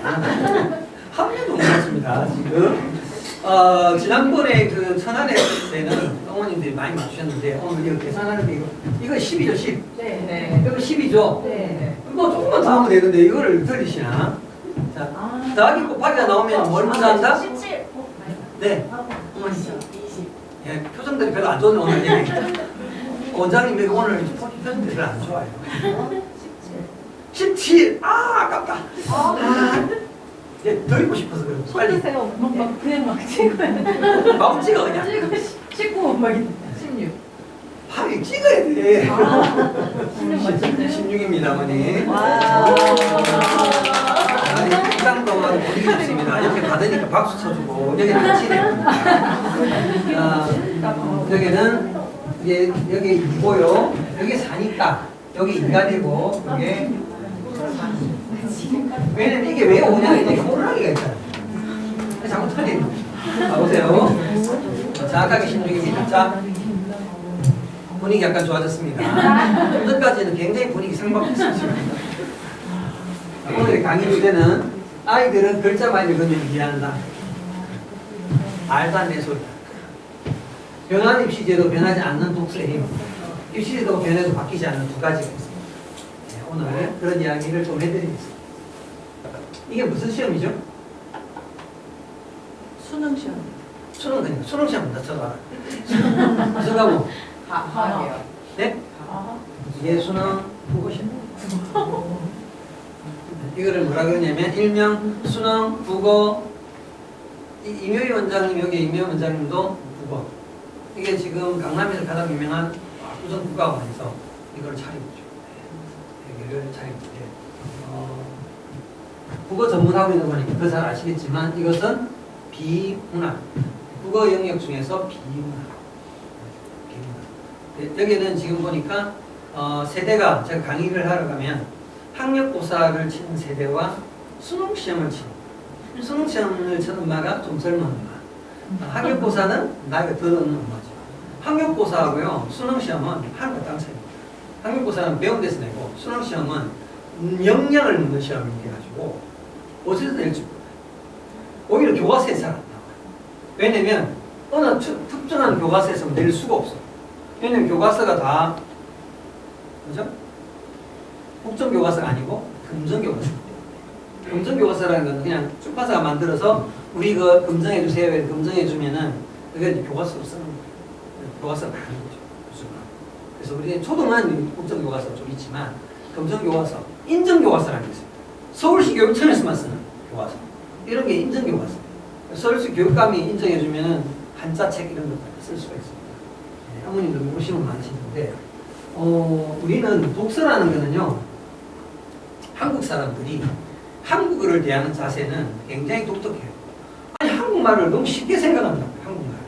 한 명도 못 맞습니다 지금. 지난번에 그 천안에 했을 때는 어머님들이 많이 맞추셨는데 오늘 이거 계산하는데 이거 10이죠 10. 네. 이거 10이죠. 네. 뭐 조금만 더 하면 되는데 이거를 들리시나? 자, 더하기 곱하기가 나오면 뭘 먼저 한다? 17. 네. 어머니. 20. 예, 표정들이 별로 안 좋은 오늘 얘기. 원장님이 오늘 표정들이 별로 안 좋아요. 17. 아, 아깝다. 이제 드리고 싶어서 그래요. 빨리 손드세요. 막 그냥 막 찍어요. 마구 찍어 그냥. 19 막 16. 팔이 찍어야 돼. 16 맞췄네. 16입니다, 어머니. 와. 이 정도만 보기 좋습니다. 이렇게 받으니까 박수 쳐주고 여기는 같이 돼. 여기는 이제 여기 2고요. 여기 4니까 여기 2가 되고 이게 왜냐면 이게 왜 오냐면 이게 호랑이가 있잖아요. 자꾸 틀리는 거죠. 보세요. 정확하게 16입니다. 자, 분위기 약간 좋아졌습니다. 좀 전까지는 굉장히 분위기 상박했습니다. 오늘의 강의 주제는 아이들은 글자만 읽으면 이해한다. 말도 안 되는 소리다. 변한 입시제도 변하지 않는 독서의 힘. 입시제도가 변해도 바뀌지 않는 두 가지가 있습니다. 네, 오늘 그런 이야기를 좀 해드리겠습니다. 이게 무슨 시험이죠? 수능 시험. 수능 그냥 수능 시험 다 쳐봐라. 무슨 과목? 과학이요. 네? 과학. 이게 수능 국어 시험. 이거를 뭐라 그러냐면 일명 수능 국어 이묘희 원장님 여기 이묘희 원장님도 국어 이게 지금 강남에서 가장 유명한 우선 국가원에서 이걸 차리고죠. 여기를 차리는데 국어 전문하고 있는 거니까 그 잘 아시겠지만 이것은 비문학 국어 영역 중에서 비문학 여기는 지금 보니까 세대가 제가 강의를 하러 가면 학력고사를 치는 세대와 수능시험을 치는 수능시험을 치는 엄마가 좀 젊은 엄마 학력고사는 나이가 더 어린 엄마죠. 학력고사하고요 수능시험은 하늘과 땅 차이입니다. 학력고사는 배운 데서 내고 수능시험은 역량을 묻는 시험이게 가지고 어디서 낼지 몰라요. 오히려 교과서에 잘 안 나와요. 왜냐면 어느 특정한 교과서에서 낼 수가 없어요. 왜냐면 교과서가 다 그죠? 국정교과서가 아니고 금정교과서. 금정교과서라는 건 그냥 출판사가 만들어서 우리 그 검증해 주세요. 검증해 주면은 그게 이제 교과서로 쓰는 거예요. 교과서가 아닌 거죠. 무슨 그래서 우리 초등은 국정교과서가 좀 있지만 검정교과서, 인정교과서라는 게 있습니다. 서울시 교육청에서만 쓰는 교과서. 이런 게 인정교과서. 서울시 교육감이 인정해 주면은 한자책 이런 것들 쓸 수가 있습니다. 네, 어머님들 모르시는 분 많으시는데 우리는 독서라는 거는요. 한국 사람들이 한국어를 대하는 자세는 굉장히 독특해요. 아니 한국말을 너무 쉽게 생각합니다. 한국말을.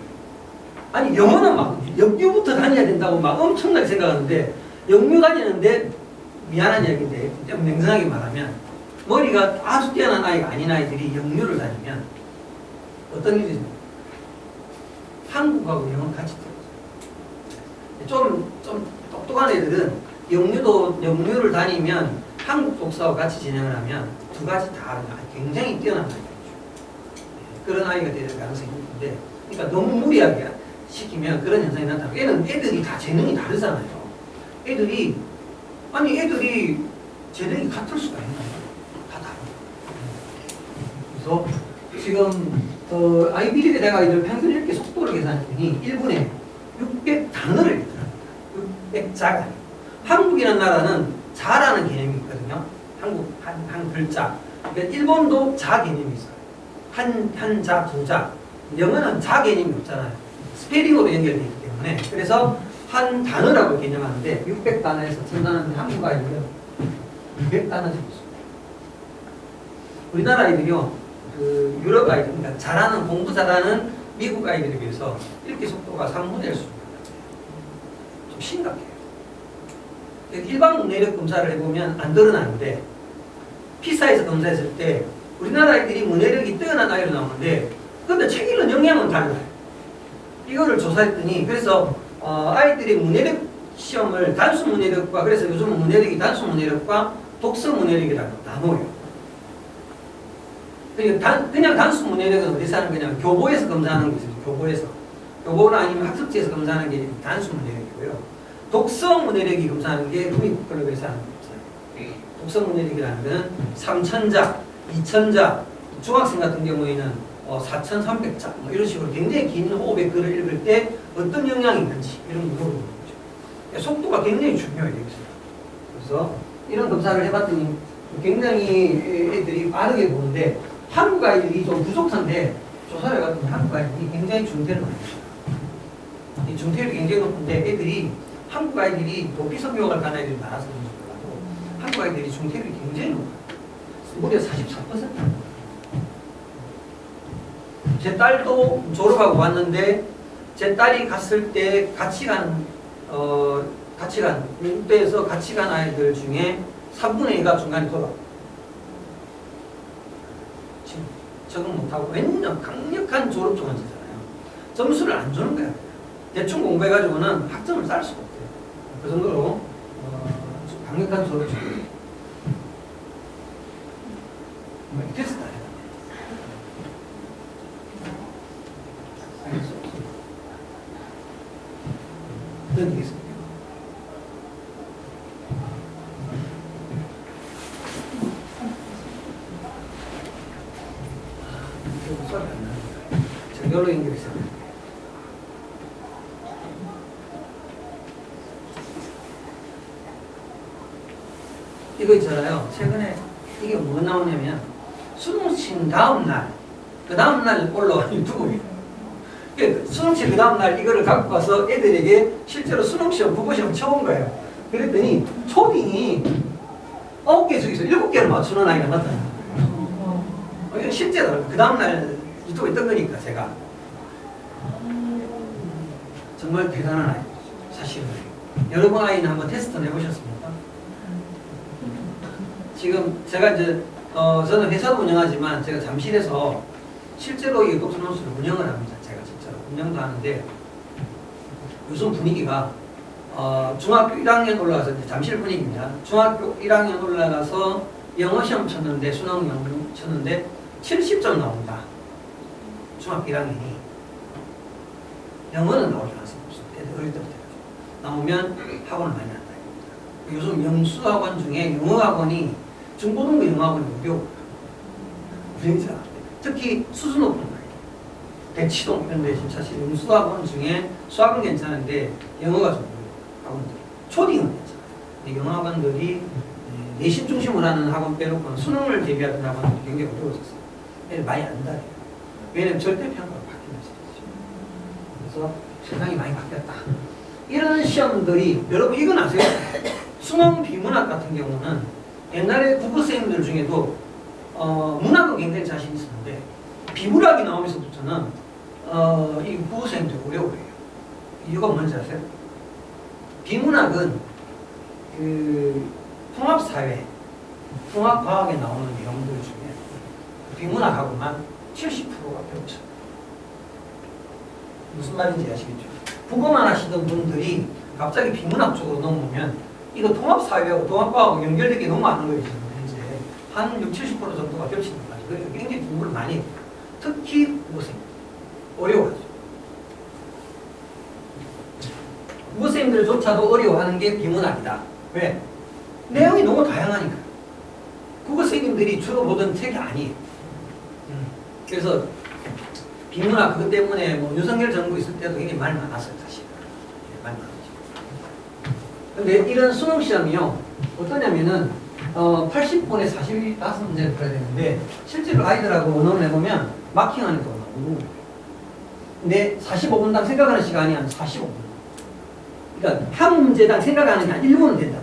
아니 영어는 막 역류부터 다녀야 된다고 막 엄청나게 생각하는데 역류 다니는데 미안한 이야기인데 좀 냉정하게 말하면 머리가 아주 뛰어난 아이가 아닌 아이들이 역류를 다니면 어떤 일이 있습니까? 한국하고 영어는 같이 떨어져요. 좀 똑똑한 애들은 역류를 다니면 한국 독서와 같이 진행을 하면 두 가지 다 굉장히 뛰어난 아이가 있죠. 그런 아이가 될 가능성이 있는데, 그러니까 너무 무리하게 시키면 그런 현상이 나타나고, 애들이 다 재능이 다르잖아요. 애들이 재능이 같을 수가 있나요? 다 다르고. 그래서 지금 아이비리에 내가 이들 평균 읽기 속도를 계산했더니 1분에 600단어를 읽더라고요. 600자가. 한국이라는 나라는 자라는 개념이 있거든요. 한국 한 글자. 그러니까 일본도 자 개념이 있어요. 한 자, 두 자. 영어는 자 개념이 없잖아요. 스페링으로 연결되어 있기 때문에. 그래서 한 단어라고 개념하는데 600단어에서 1000단어인데 한국 아이들은 200단어 정도 있습니다. 우리나라 아이들이요. 그 유럽 아이들, 그러니까 잘하는 공부 잘하는 미국 아이들에 비해서 읽기 속도가 3분의 1 수준입니다. 좀 심각해요. 일반 문해력 검사를 해보면 안 드러나는데 피사에서 검사했을 때 우리나라 아이들이 문해력이 뛰어난 아이로 나오는데 근데 책 읽는 역량은 달라요. 이거를 조사했더니 그래서 아이들이 문해력 시험을 단순 문해력과 그래서 요즘 문해력이 단순 문해력과 독서 문해력이라고 나눠요. 그냥 단순 문해력은 어디서 하는 거냐면 교보에서 검사하는 게 있어요. 교보나 아니면 학습지에서 검사하는 게 단순 문해력이고요. 독서 문해력이 검사하는 게 루이클럽에서 하는 검사예요. 독서 문해력이라는 거는 3,000자, 2,000자, 중학생 같은 경우에는 4,300자 뭐 이런 식으로 굉장히 긴 호흡의 글을 읽을 때 어떤 영향이 있는지 이런 걸 물어보는 거죠. 속도가 굉장히 중요해요. 그래서 이런 검사를 해봤더니 굉장히 애들이 빠르게 보는데 한국 아이들이 좀 부족한데 조사를 해봤더니 한국 아이들이 굉장히 중퇴를 많이 해요. 이 중퇴율이 굉장히 높은데 애들이 한국 아이들이 도피 성교육을 가는 애들이 많아서 그런지 몰라도 한국 아이들이 중퇴율이 굉장히 높아요. 무려 44%. 제 딸도 졸업하고 왔는데 제 딸이 갔을 때 같이 간 미국대에서 같이 간 아이들 중에 3분의 2가 중간에 돌아왔고 지금 적응 못하고 완전 강력한 졸업 정원지잖아요. 점수를 안 주는 거야. 대충 공부해가지고는 학점을 쌓을 수가 없대요. 그 정도로 강력한 졸업 정원. 테스트 안 해요. 알겠어? 어떤 얘기 있습니까? 수업이 안 나는 정렬로 연결했어요. 이거 있잖아요. 최근에 이게 뭐 나오냐면 수능 친 다음 날, 그 다음 날 올라온 유튜브예요. 수능 친 그 다음 날 이거를 갖고 가서 애들에게 실제로 수능 시험, 국어 시험 쳐본 거예요. 그랬더니 초딩이 9개 중에서 7개를 맞추는 아이가 나타나요. 실제로 그 다음 날 유튜브에 뜬 거니까 제가 정말 대단한 아이 사실은. 여러분 아이는 한번 테스트 해보셨습니까? 지금 제가 이제 저는 회사도 운영하지만 제가 잠실에서 실제로 이 독서논술을 운영을 합니다. 제가 진짜로 운영도 하는데 요즘 분위기가 중학교 1학년 올라가서 이제 잠실 분위기입니다. 중학교 1학년 올라가서 영어 시험 쳤는데 수능 영어 쳤는데 70점 나온다. 중학교 1학년이 영어는 나오지 않습니다. 애들 어릴 때부터 나오면 학원을 많이 한다. 요즘 영수학원 중에 영어학원이 중고등부 영어학원이 어려워요. 진짜. 특히 수준 높은 거예요. 대치동 이런 데 진짜 영수학원 중에 수학은 괜찮은데 영어가 좀 어려워요. 학원들. 초딩은 괜찮아요. 근데 영어학원들이 내신 중심으로 하는 학원 빼놓고는 수능을 대비하는 학원들이 굉장히 어려워졌어요. 애들 많이 안다. 왜냐면 절대평가가 바뀌면서. 그래서 세상이 많이 바뀌었다. 이런 시험들이 여러분 이건 아세요? 수능 비문학 같은 경우는 옛날에 국어 선생님들 중에도 문학은 굉장히 자신 있었는데 비문학이 나오면서부터는 이 국어 선생님들이 어려워해요. 이유가 뭔지 아세요? 비문학은 그 통합사회, 통합과학에 나오는 내용들 중에 비문학하고만 70%가 배우죠. 무슨 말인지 아시겠죠? 국어만 하시던 분들이 갑자기 비문학 쪽으로 넘으면 이거 통합사회하고 통합과학하고 연결되기 너무 많은 거예요. 지금 현재 한 60, 70% 정도가 겹치는 거죠. 그래서 굉장히 공부를 많이 해요. 특히 국어생님 어려워하죠. 국어생님들조차도 어려워하는 게 비문학이다. 왜? 내용이 너무 다양하니까. 국어생님들이 주로 보던 책이 아니에요. 그래서 비문학 그것 때문에 뭐 윤석열 정부 있을 때도 굉장히 말 많았어요, 사실. 말 많았죠. 근데 이런 수능 시험이요, 어떠냐면은 80분에 45문제를 풀어야 되는데 실제로 아이들하고 언어를 해보면 마킹하는 거 나오고, 근데 45분당 생각하는 시간이 한 45분. 그러니까 한 문제당 생각하는 게 한 1분은 된다.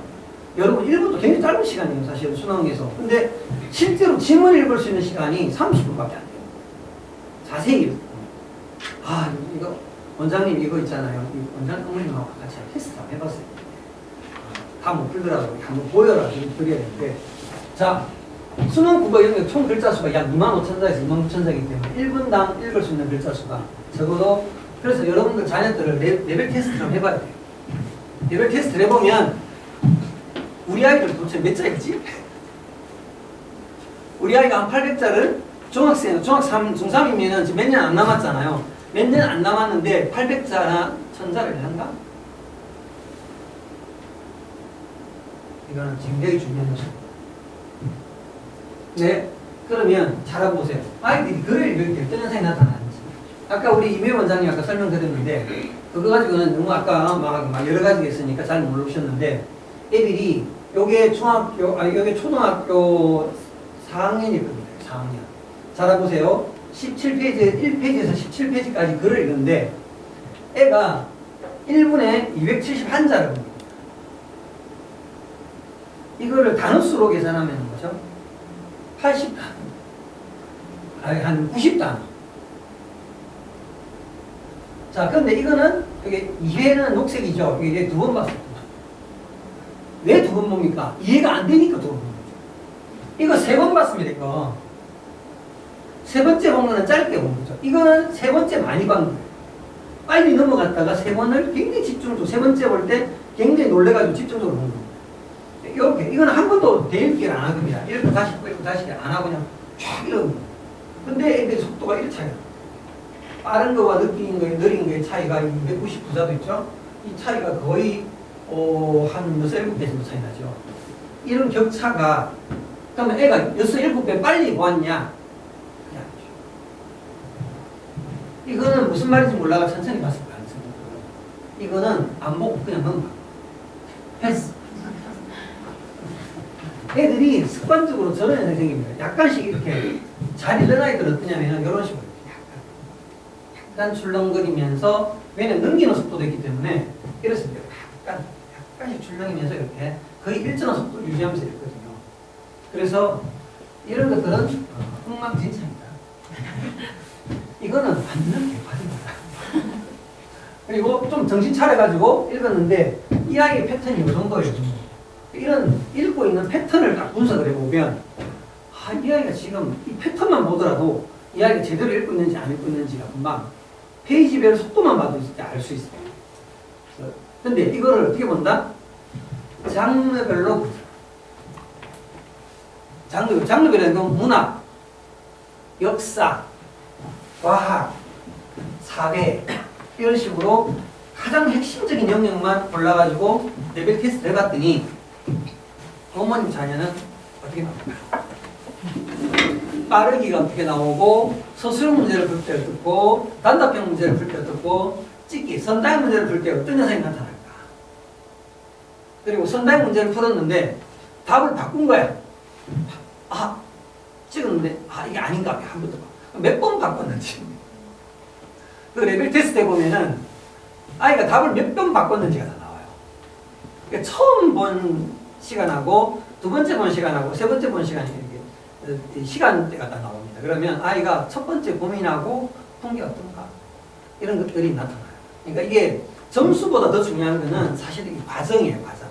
여러분 1분도 굉장히 짧은 시간이에요, 사실 수능에서. 근데 실제로 지문을 읽을 수 있는 시간이 30분밖에 안 돼요. 자세히 읽고. 아, 이거 원장님 이거 있잖아요. 원장 어머님하고 같이 테스트 한번 해봤어요. 다 못 풀더라고요. 한번 보여라 드려야 되는데, 자, 수능 국어 영역 총 글자 수가 약 25,000자에서 29,000자이기 때문에 1분당 읽을 수 있는 글자 수가 적어도, 그래서 여러분들 자녀들을 레벨 테스트 좀 해봐야 돼요. 레벨 테스트를 해보면 우리 아이들 도대체 몇 자이지? 우리 아이가 한 800자를 중학생, 중3이면 지금 몇 년 안 남았잖아요. 몇 년 안 남았는데 800자나 1000자를 한가? 이거는 굉장히 중요한 것입니다. 네, 그러면 잘 알아보세요. 아이들이 글을 읽을 때 어떤 현상이 나타나는지. 아까 우리 이미 원장님 아까 설명드렸는데, 그거 가지고는 너무 아까 막 여러 가지가 있으니까 잘 모르셨는데, 애들이 요게 초등학교 4학년일 겁니다. 4학년. 잘 보세요. 17페이지, 1페이지에서 17페이지까지 글을 읽는데 애가 1분에 271자를 봅니다. 이거를 단어수로 계산하면 뭐죠? 80단어. 아니, 한 90단어. 자, 근데 이거는, 여기 2회는 녹색이죠. 이게 두 번 봤어요. 왜 두 번 봅니까? 이해가 안 되니까 두 번 봅니다. 이거 세 번 봤습니다, 이거. 세 번째 본 거는 짧게 본 거죠. 이거는 세 번째 많이 본 거예요. 빨리 넘어갔다가 세 번을 굉장히 집중적으로, 세 번째 볼 때 굉장히 놀래가지고 집중적으로 본 겁니다. 이렇게, 이거는 한 번도 대입기를 안 하겁니다. 이렇게 다시 이렇게 다시 안 하고 그냥 쫙 이러는 거예요. 근데 애들의 속도가 이렇게 차이가 나요. 빠른 거와 느린 거의, 느린 거의 차이가 299자도 있죠. 이 차이가 거의 한 6, 7배 정도 차이 나죠. 이런 격차가, 그러면 애가 6, 7배 빨리 보았냐? 그냥 이거는 무슨 말인지 몰라가 천천히 봤을 거야. 이거는 안 보고 그냥 넘어가. 패스. 애들이 습관적으로 저런 애들이 생깁니다. 약간씩 이렇게 잘 읽는 아이들은 어떠냐면 이런 식으로 약간 출렁거리면서, 왜냐면 넘기는 속도도 있기 때문에 이렇습니다. 약간씩 출렁이면서 이렇게 거의 일정한 속도를 유지하면서 읽거든요. 그래서 이런 것들은 엉망진창이다. 이거는 완전 개판입니다. 그리고 좀 정신 차려가지고 읽었는데 이 아이의 패턴이 이 정도예요. 이런 읽고 있는 패턴을 딱 분석을 해보면 이 아이가 지금 이 패턴만 보더라도 이 아이가 제대로 읽고 있는지 안 읽고 있는지가 금방 페이지별 속도만 봐도 이제 알 수 있어요. 근데 이거를 어떻게 본다? 장르별로 보자. 장르별로는 문학, 역사, 과학, 사회 이런 식으로 가장 핵심적인 영역만 골라가지고 레벨 테스트를 해봤더니 어머님 자녀는 어떻게 나옵니까? 빠르기가 어떻게 나오고, 서술 문제를 풀 때 어떻고, 단답형 문제를 풀 때 어떻고, 찍기, 선다형 문제를 풀 때 어떤 현상이 나타날까? 그리고 선다형 문제를 풀었는데 답을 바꾼 거야. 찍었는데 이게 아닌가 봐. 한 번 더 봐. 몇 번 바꿨는지. 그 레벨 테스트 해보면은 아이가 답을 몇 번 바꿨는지가 다 나와요. 그러니까 처음 본 시간하고 두 번째 본 시간하고 세 번째 본 시간이 이렇게 시간대가 다 나옵니다. 그러면 아이가 첫 번째 고민하고 푼 게 어떤가? 이런 것들이 나타나요. 그러니까 이게 점수보다 더 중요한 거는 사실 이 과정이에요, 과정.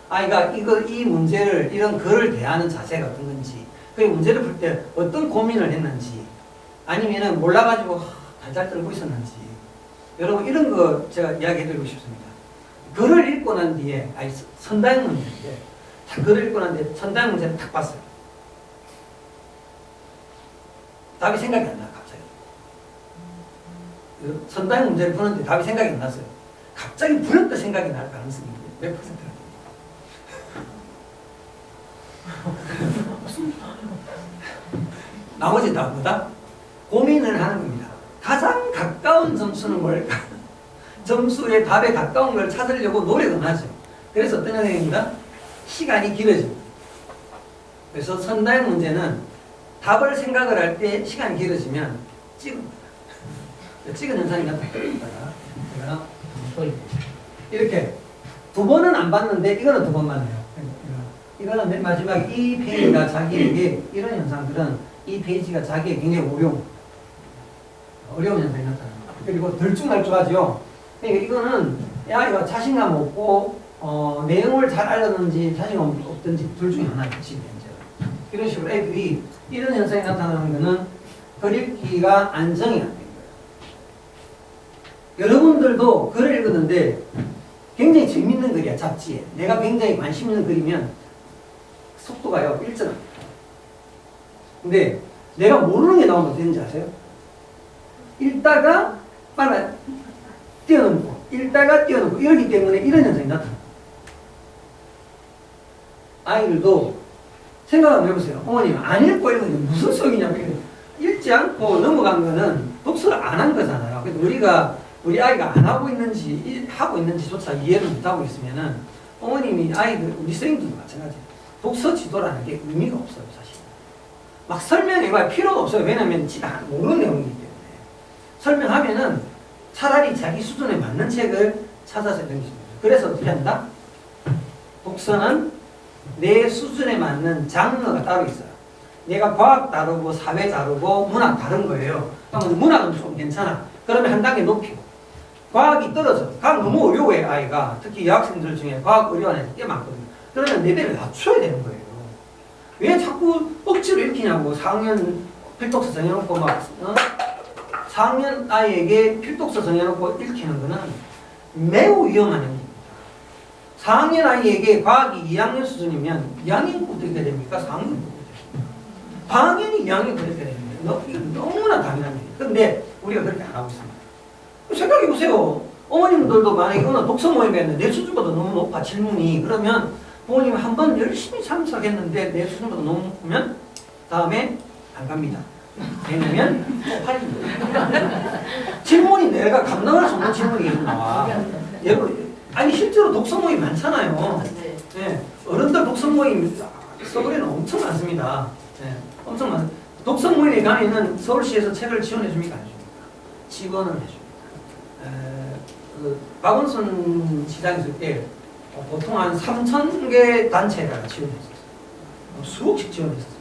아이가 이 문제를, 이런 글을 대하는 자세가 어떤 건지, 그리고 문제를 풀 때 어떤 고민을 했는지, 아니면은 몰라가지고 달달 떨고 있었는지, 여러분 이런 거 제가 이야기해드리고 싶습니다. 글을 읽고 난 뒤에, 선다형 문제인데, 글을 읽고 난 뒤에 선다형 문제를 탁 봤어요. 답이 생각이 안 나요, 갑자기. 선다형 문제를 푸는데 답이 생각이 안 났어요. 갑자기 불현듯 생각이 날 가능성이 몇 %가 나머지 다 뭐다? 고민을 하는 겁니다. 가장 가까운 점수는 뭘까? 점수의 답에 가까운 걸 찾으려고 노력은 하죠. 그래서 어떤 현상입니다? 시간이 길어집니다. 그래서 선다형 문제는 답을 생각을 할 때 시간이 길어지면 찍습니다. 찍은 현상이 나타납니다. 제가 이렇게 두 번은 안 봤는데 이거는 두 번 봤네요. 이거는 맨 마지막에 이 페이지가 자기에게, 이런 현상들은 이 페이지가 자기에게 굉장히 어려운 현상이 나타납니다. 그리고 들쭉날쭉하죠. 그러니까 이거는 아이가 자신감 없고 내용을 잘 알았는지 자신감 없든지 둘 중에 하나예요. 지금 현재 이런 식으로 애들이 이런 현상이 나타나는 것은 그립기가 안정이 안 된 거예요. 여러분들도 글을 읽었는데 굉장히 재밌는 글이야, 잡지에. 내가 굉장히 관심 있는 글이면 속도가요, 일정합니다. 근데 내가 모르는 게 나오면 어떻게 되는지 아세요? 읽다가 빨리 뛰어넘고, 읽다가 뛰어넘고, 이러기 때문에 이런 현상이 나타납니다. 아이들도 생각 한번 해보세요. 어머님, 안 읽고 읽는 게 무슨 소리냐면, 읽지 않고 넘어간 거는 독서를 안 한 거잖아요. 근데 우리 아이가 안 하고 있는지, 하고 있는지조차 이해를 못 하고 있으면은, 어머님이 아이들, 우리 선생님들도 마찬가지예요. 독서 지도라는 게 의미가 없어요, 사실. 막 설명해봐야 필요가 없어요. 왜냐면 지가 모르는 내용이기 때문에. 설명하면은 차라리 자기 수준에 맞는 책을 찾아서 읽습니다. 그래서 어떻게 한다? 독서는 내 수준에 맞는 장르가 따로 있어요. 내가 과학 다르고 사회 다르고 문학 다른 거예요. 그러면 문학은 좀 괜찮아. 그러면 한 단계 높이고. 과학이 떨어져. 과학 너무 어려워해 아이가. 특히 여학생들 중에 과학 어려워하는 애들 꽤 많거든요. 그러면 레벨을 낮춰야 되는 거예요. 왜 자꾸 억지로 읽히냐고. 4학년 필독서 정해놓고 막 4학년 아이에게 필독서 정해놓고 읽히는 거는 매우 위험한 행위입니다. 4학년 아이에게 과학이 2학년 수준이면 2학년부터 읽게 됩니까? 4학년부터. 당연히 2학년 그렇게 됩니다. 이건 너무나 당연한 일이에요. 그런데 우리가 그렇게 안 하고 있습니다. 생각해보세요. 어머님들도 만약에 오늘 독서 모임에 했는데 내 수준보다 너무 높아 질문이. 그러면 부모님 한번 열심히 참석했는데 내 수준보다 너무 높으면 다음에 안 갑니다. 왜냐면 쪽팔립니다. 질문이 내가 감당할 수 없는 질문이 계속 나와. 아니 실제로 독서 모임 많잖아요. 네. 어른들 독서 모임 서울에는 엄청 많습니다. 네. 엄청 많아요. 독서 모임에 가면은 서울시에서 책을 지원해 줍니까? 안 줍니까? 지원을 해줍니다. 박원순 시장 있을 때 보통 한 3,000개 단체가 지원했었어요. 수억씩 지원했었어요.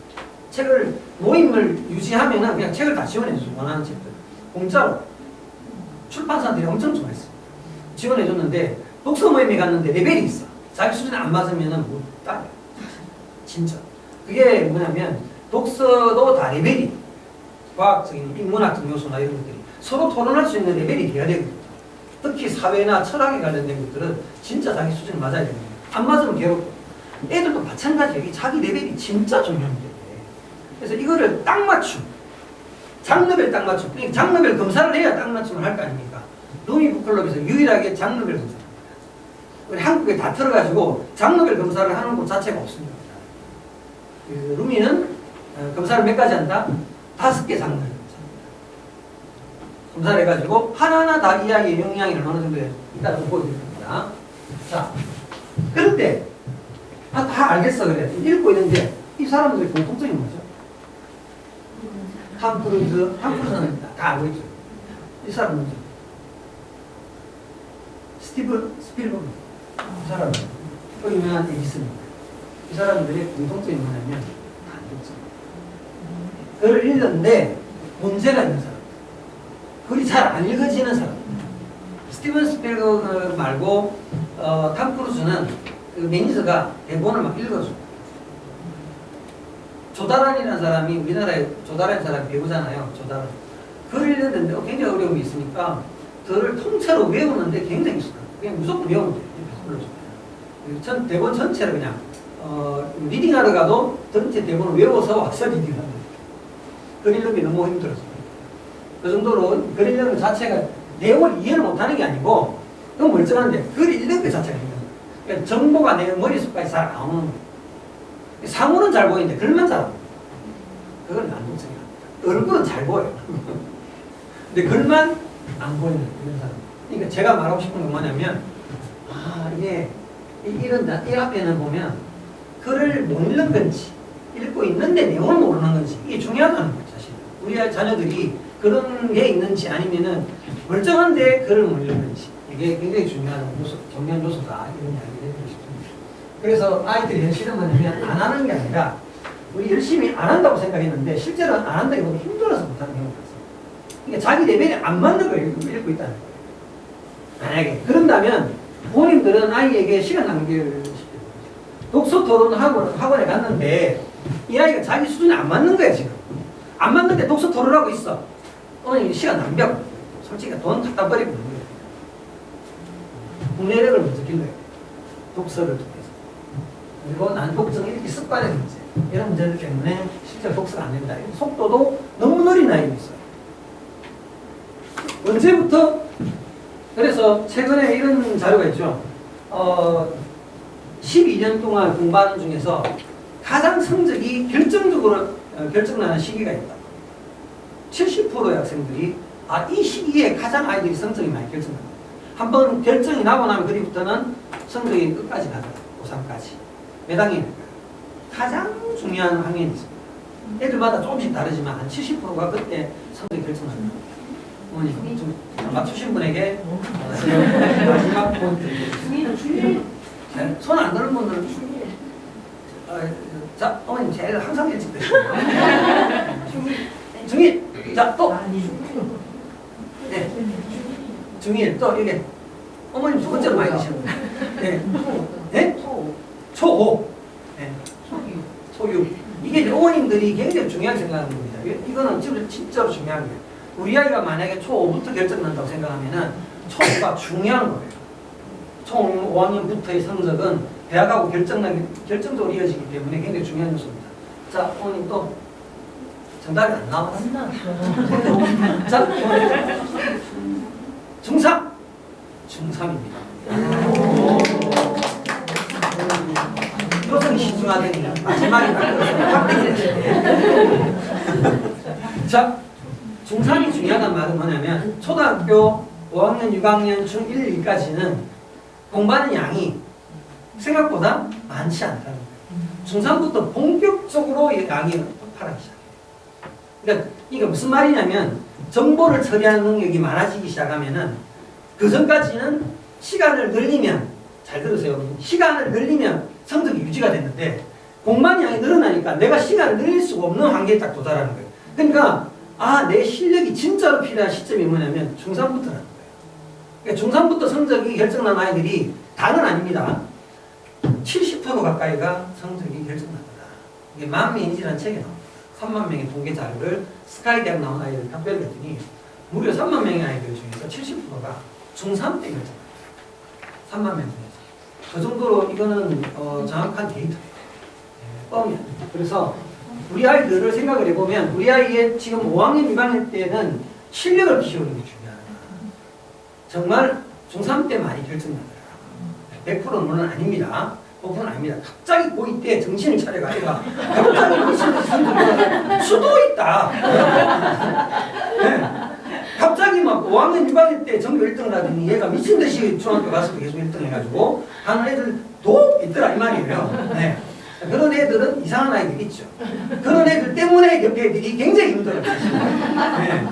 책을 모임을 유지하면은 그냥 책을 다 지원해줘요. 원하는 책들 공짜로. 출판사들이 엄청 좋아했어요. 지원해줬는데 독서 모임에 갔는데 레벨이 있어. 자기 수준에 안 맞으면은 못 따요. 진짜. 그게 뭐냐면 독서도 다 레벨이 과학적인 인문학적 요소나 이런 것들이 서로 토론할 수 있는 레벨이 돼야 되거든요. 특히 사회나 철학에 관련된 것들은 진짜 자기 수준에 맞아야 됩니다. 안 맞으면 괴롭고. 애들도 마찬가지예요. 자기 레벨이 진짜 중요합니다. 그래서 이거를 딱 맞춤. 장르별 딱 맞춤. 그러니까 장르별 검사를 해야 딱 맞춤을 할 거 아닙니까? 루미 북클럽에서 유일하게 장르별 검사를 합니다. 우리 한국에 다 들어가지고 장르별 검사를 하는 곳 자체가 없습니다. 루미는 검사를 몇 가지 한다? 5개 장르를 검사를 해가지고 하나하나 다 이야기의 영향이 어느 정도 있다고 보여드릴 겁니다. 자, 그런데 다 알겠어 그래. 읽고 있는데 이 사람들의 공통점이 뭐죠? 탐 크루즈는 다 알고 있죠. 이 사람은 뭐죠? 스티븐 스필버그. 이 사람은 또 유명한 에디슨입니다. 이 사람들의 공통점이 뭐냐면 다 읽죠. 글을 읽는데 문제가 있는 사람. 글이 잘 안 읽어지는 사람. 스티븐 스필버그 말고 탐 크루즈는 그 매니저가 대본을 막 읽어줘. 조다란이라는 사람이 우리나라에 조다란 사람이 배우잖아요. 조다란. 글을 읽는데 굉장히 어려움이 있으니까 글을 통째로 외우는데 굉장히 익숙해요. 그냥 무조건 외우면 돼요. 전 대본 전체를 그냥 리딩하러 가도 전체 대본을 외워서 와서 리딩하는 거예요. 글 읽는 게 너무 힘들어서. 그 정도로 글 읽는 것 자체가 내용을 이해를 못하는 게 아니고 너무 멀쩡한데 글 읽는 것 자체가 힘들어요. 그러니까 정보가 내 머릿속까지 잘 안 오는 거예요. 상호는 잘 보이는데 글만 잘 안 보여요. 그건 난독증이야. 얼굴은 잘 보여요. 근데 글만 안 보이는 이런 사람. 그러니까 제가 말하고 싶은 건 뭐냐면 이게 이 앞에는 보면 글을 못 읽는 건지 읽고 있는데 내용을 모르는 건지 이게 중요하다는 거죠. 사실 우리 자녀들이 그런 게 있는지 아니면은 멀쩡한데 글을 못 읽는 건지 이게 굉장히 중요한 요소, 정면 요소다 이런 이야기를 해드리고 싶습니다. 그래서 아이들이 현실은 뭐냐면 안 하는 게 아니라 우리 열심히 안 한다고 생각했는데 실제로 안 한다기보다 힘들어서 못하는 경우가 있어요. 그러니까 자기 레벨에 안 맞는 걸 읽고 있다는 거예요. 만약에 그런다면 부모님들은 아이에게 시간 낭비를 시켜요. 독서 토론 학원에 갔는데 이 아이가 자기 수준에 안 맞는 거야 지금. 안 맞는데 독서 토론하고 있어. 어머니 시간 낭비하고 솔직히 돈 갖다 버리고 있는 거예요. 국내력을 먼저 길러요. 독서를 통해서. 그리고 난독증 읽기 습관의 문제 이런 문제들 때문에 실제로 독서가 안 된다. 속도도 너무 느린 아이도 있어요. 언제부터? 그래서 최근에 이런 자료가 있죠. 12년 동안 공부하는 중에서 가장 성적이 결정적으로 결정나는 시기가 있다. 70%의 학생들이 이 시기에 가장 아이들이 성적이 많이 결정납니다. 한번 결정이 나고 나면 그리부터는 성적이 끝까지 가더라고요. 고3까지. 몇 학년일까요? 가장 중요한 학년이 있습니다. 애들마다 조금씩 다르지만 한 70%가 그때 성적이 결정납니다. 어머니 좀 맞추신 분에게 마지막 포인트 드리겠습니다. 손 안 드는 분들은 자, 어머님 제일 항상 일찍 드십니다. 중일. 자, 또. 네. 중일. 또 이게 어머님 두 번째로 많이 드시는 거예요. 네. 네? 초5. 네. 초육. 이게 이제 어머님들이 굉장히 중요하게 생각하는 겁니다. 이거는 진짜로 중요한 거예요. 우리 아이가 만약에 초5부터 결정난다고 생각하면은 초5가 중요한 거예요. 초 5학년부터의 성적은 대학하고 결정적으로 이어지기 때문에 굉장히 중요한 요소입니다. 자, 어머님 또 정답이 안 나왔습니다. 자, 중3. 중3입니다. 표정이 신중하더니 마지막에 확定됐어요. 자, 중3이 중요하다는 말은 뭐냐면 초등학교 5학년, 6학년, 중1, 2까지는 공부하는 양이 생각보다 많지 않다는 거예요. 중3부터 본격적으로 양이 폭발하기 시작해요. 그러니까 이게 무슨 말이냐면 정보를 처리하는 능력이 많아지기 시작하면은 그 전까지는 시간을 늘리면, 잘 들으세요. 시간을 늘리면 성적이 유지가 됐는데 공부하는 양이 늘어나니까 내가 시간을 늘릴 수가 없는 한계에 딱 도달하는 거예요. 그러니까 내 실력이 진짜로 필요한 시점이 뭐냐면 중3부터라는 거예요. 그러니까 중3부터 성적이 결정난 아이들이 다는 아닙니다. 70% 가까이가 성적이 결정납니다. 이게 만명이라는 책에 나옵니다. 3만 명의 통계 자료를 스카이 대학 나온 아이들 답변했더니 무려 3만 명의 아이들 중에서 70%가 중3 때 결정납니다. 3만 명 중에서. 그 정도로 이거는 정확한 데이터예요. 뻥이 아닙니다. 그래서 우리 아이들을 생각을 해보면 우리 아이의 지금 5학년, 6학년 때는 실력을 키우는 게 중요하다. 정말 중3 때 많이 결정나더라. 100%는 물론 아닙니다. 5%는 아닙니다. 갑자기 고2 때 정신을 차려가 아이가 갑자기 미친듯이 성적이 수도 있다. 네. 갑자기 막 5학년, 6학년 때 전교 1등을 하더니 얘가 미친듯이 중학교 가서도 계속 1등 해가지고 하는 애들도 있더라 이 말이에요. 네. 그런 애들은 이상한 아이들이 있죠. 그런 애들 때문에 옆에 애들이 굉장히 힘들어요. 네.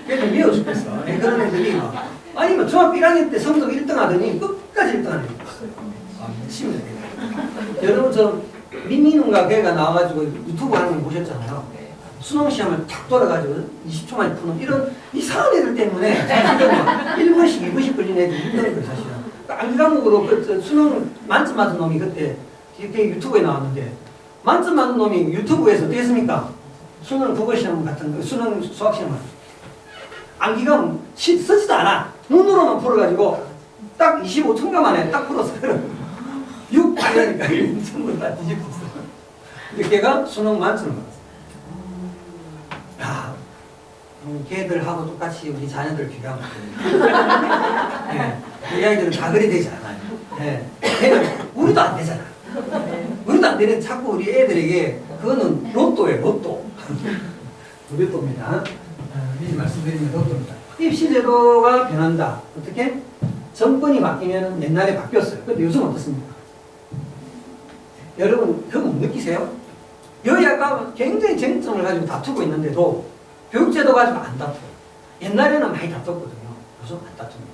그래서 미워 죽겠어. 네. 그런 애들이 아니면 중학교 1학년 때 성적 1등 하더니 끝까지 1등 하는 애들이 있어요. 미칩니다. 여러분 저 민민훈가 걔가 나와가지고 유튜브 하는 거 보셨잖아요. 수능 시험을 탁 돌아가지고 20초 만에 푸는 이런 이상한 애들 때문에 1분씩 2분씩 걸린 애들이 힘든 거예요 사실은. 암기 과목으로 그 수능 만점 맞은 놈이 그때 이렇게 유튜브에 나왔는데 만점 맞은 놈이 유튜브에서 어떻게 했습니까? 수능 국어 시험 같은 거, 수능 수학 시험 암기가 쓰지도 않아. 눈으로만 풀어가지고 딱 25초인가 만에 딱 풀었어요. 6 하려니까 전부 다 뒤집었어. 근데 걔가 수능 만점을 받았어. 야, 걔들하고 똑같이 우리 자녀들 비교하면 네, 우리 아이들은 다 그리 되지 않아요. 네. 걔는 우리도 안 되잖아. 우리도 안 되는 자꾸 우리 애들에게 그거는 로또예요, 로또. 로또입니다. 미리 말씀드리면 로또입니다. 입시제도가 변한다. 어떻게? 정권이 바뀌면 옛날에 바뀌었어요. 근데 요즘 어떻습니까? 여러분 그거 못 느끼세요? 여야가 굉장히 쟁점을 가지고 다투고 있는데도 교육제도 가지고 안 다투어요. 옛날에는 많이 다퉜거든요. 요즘 안 다툽니다.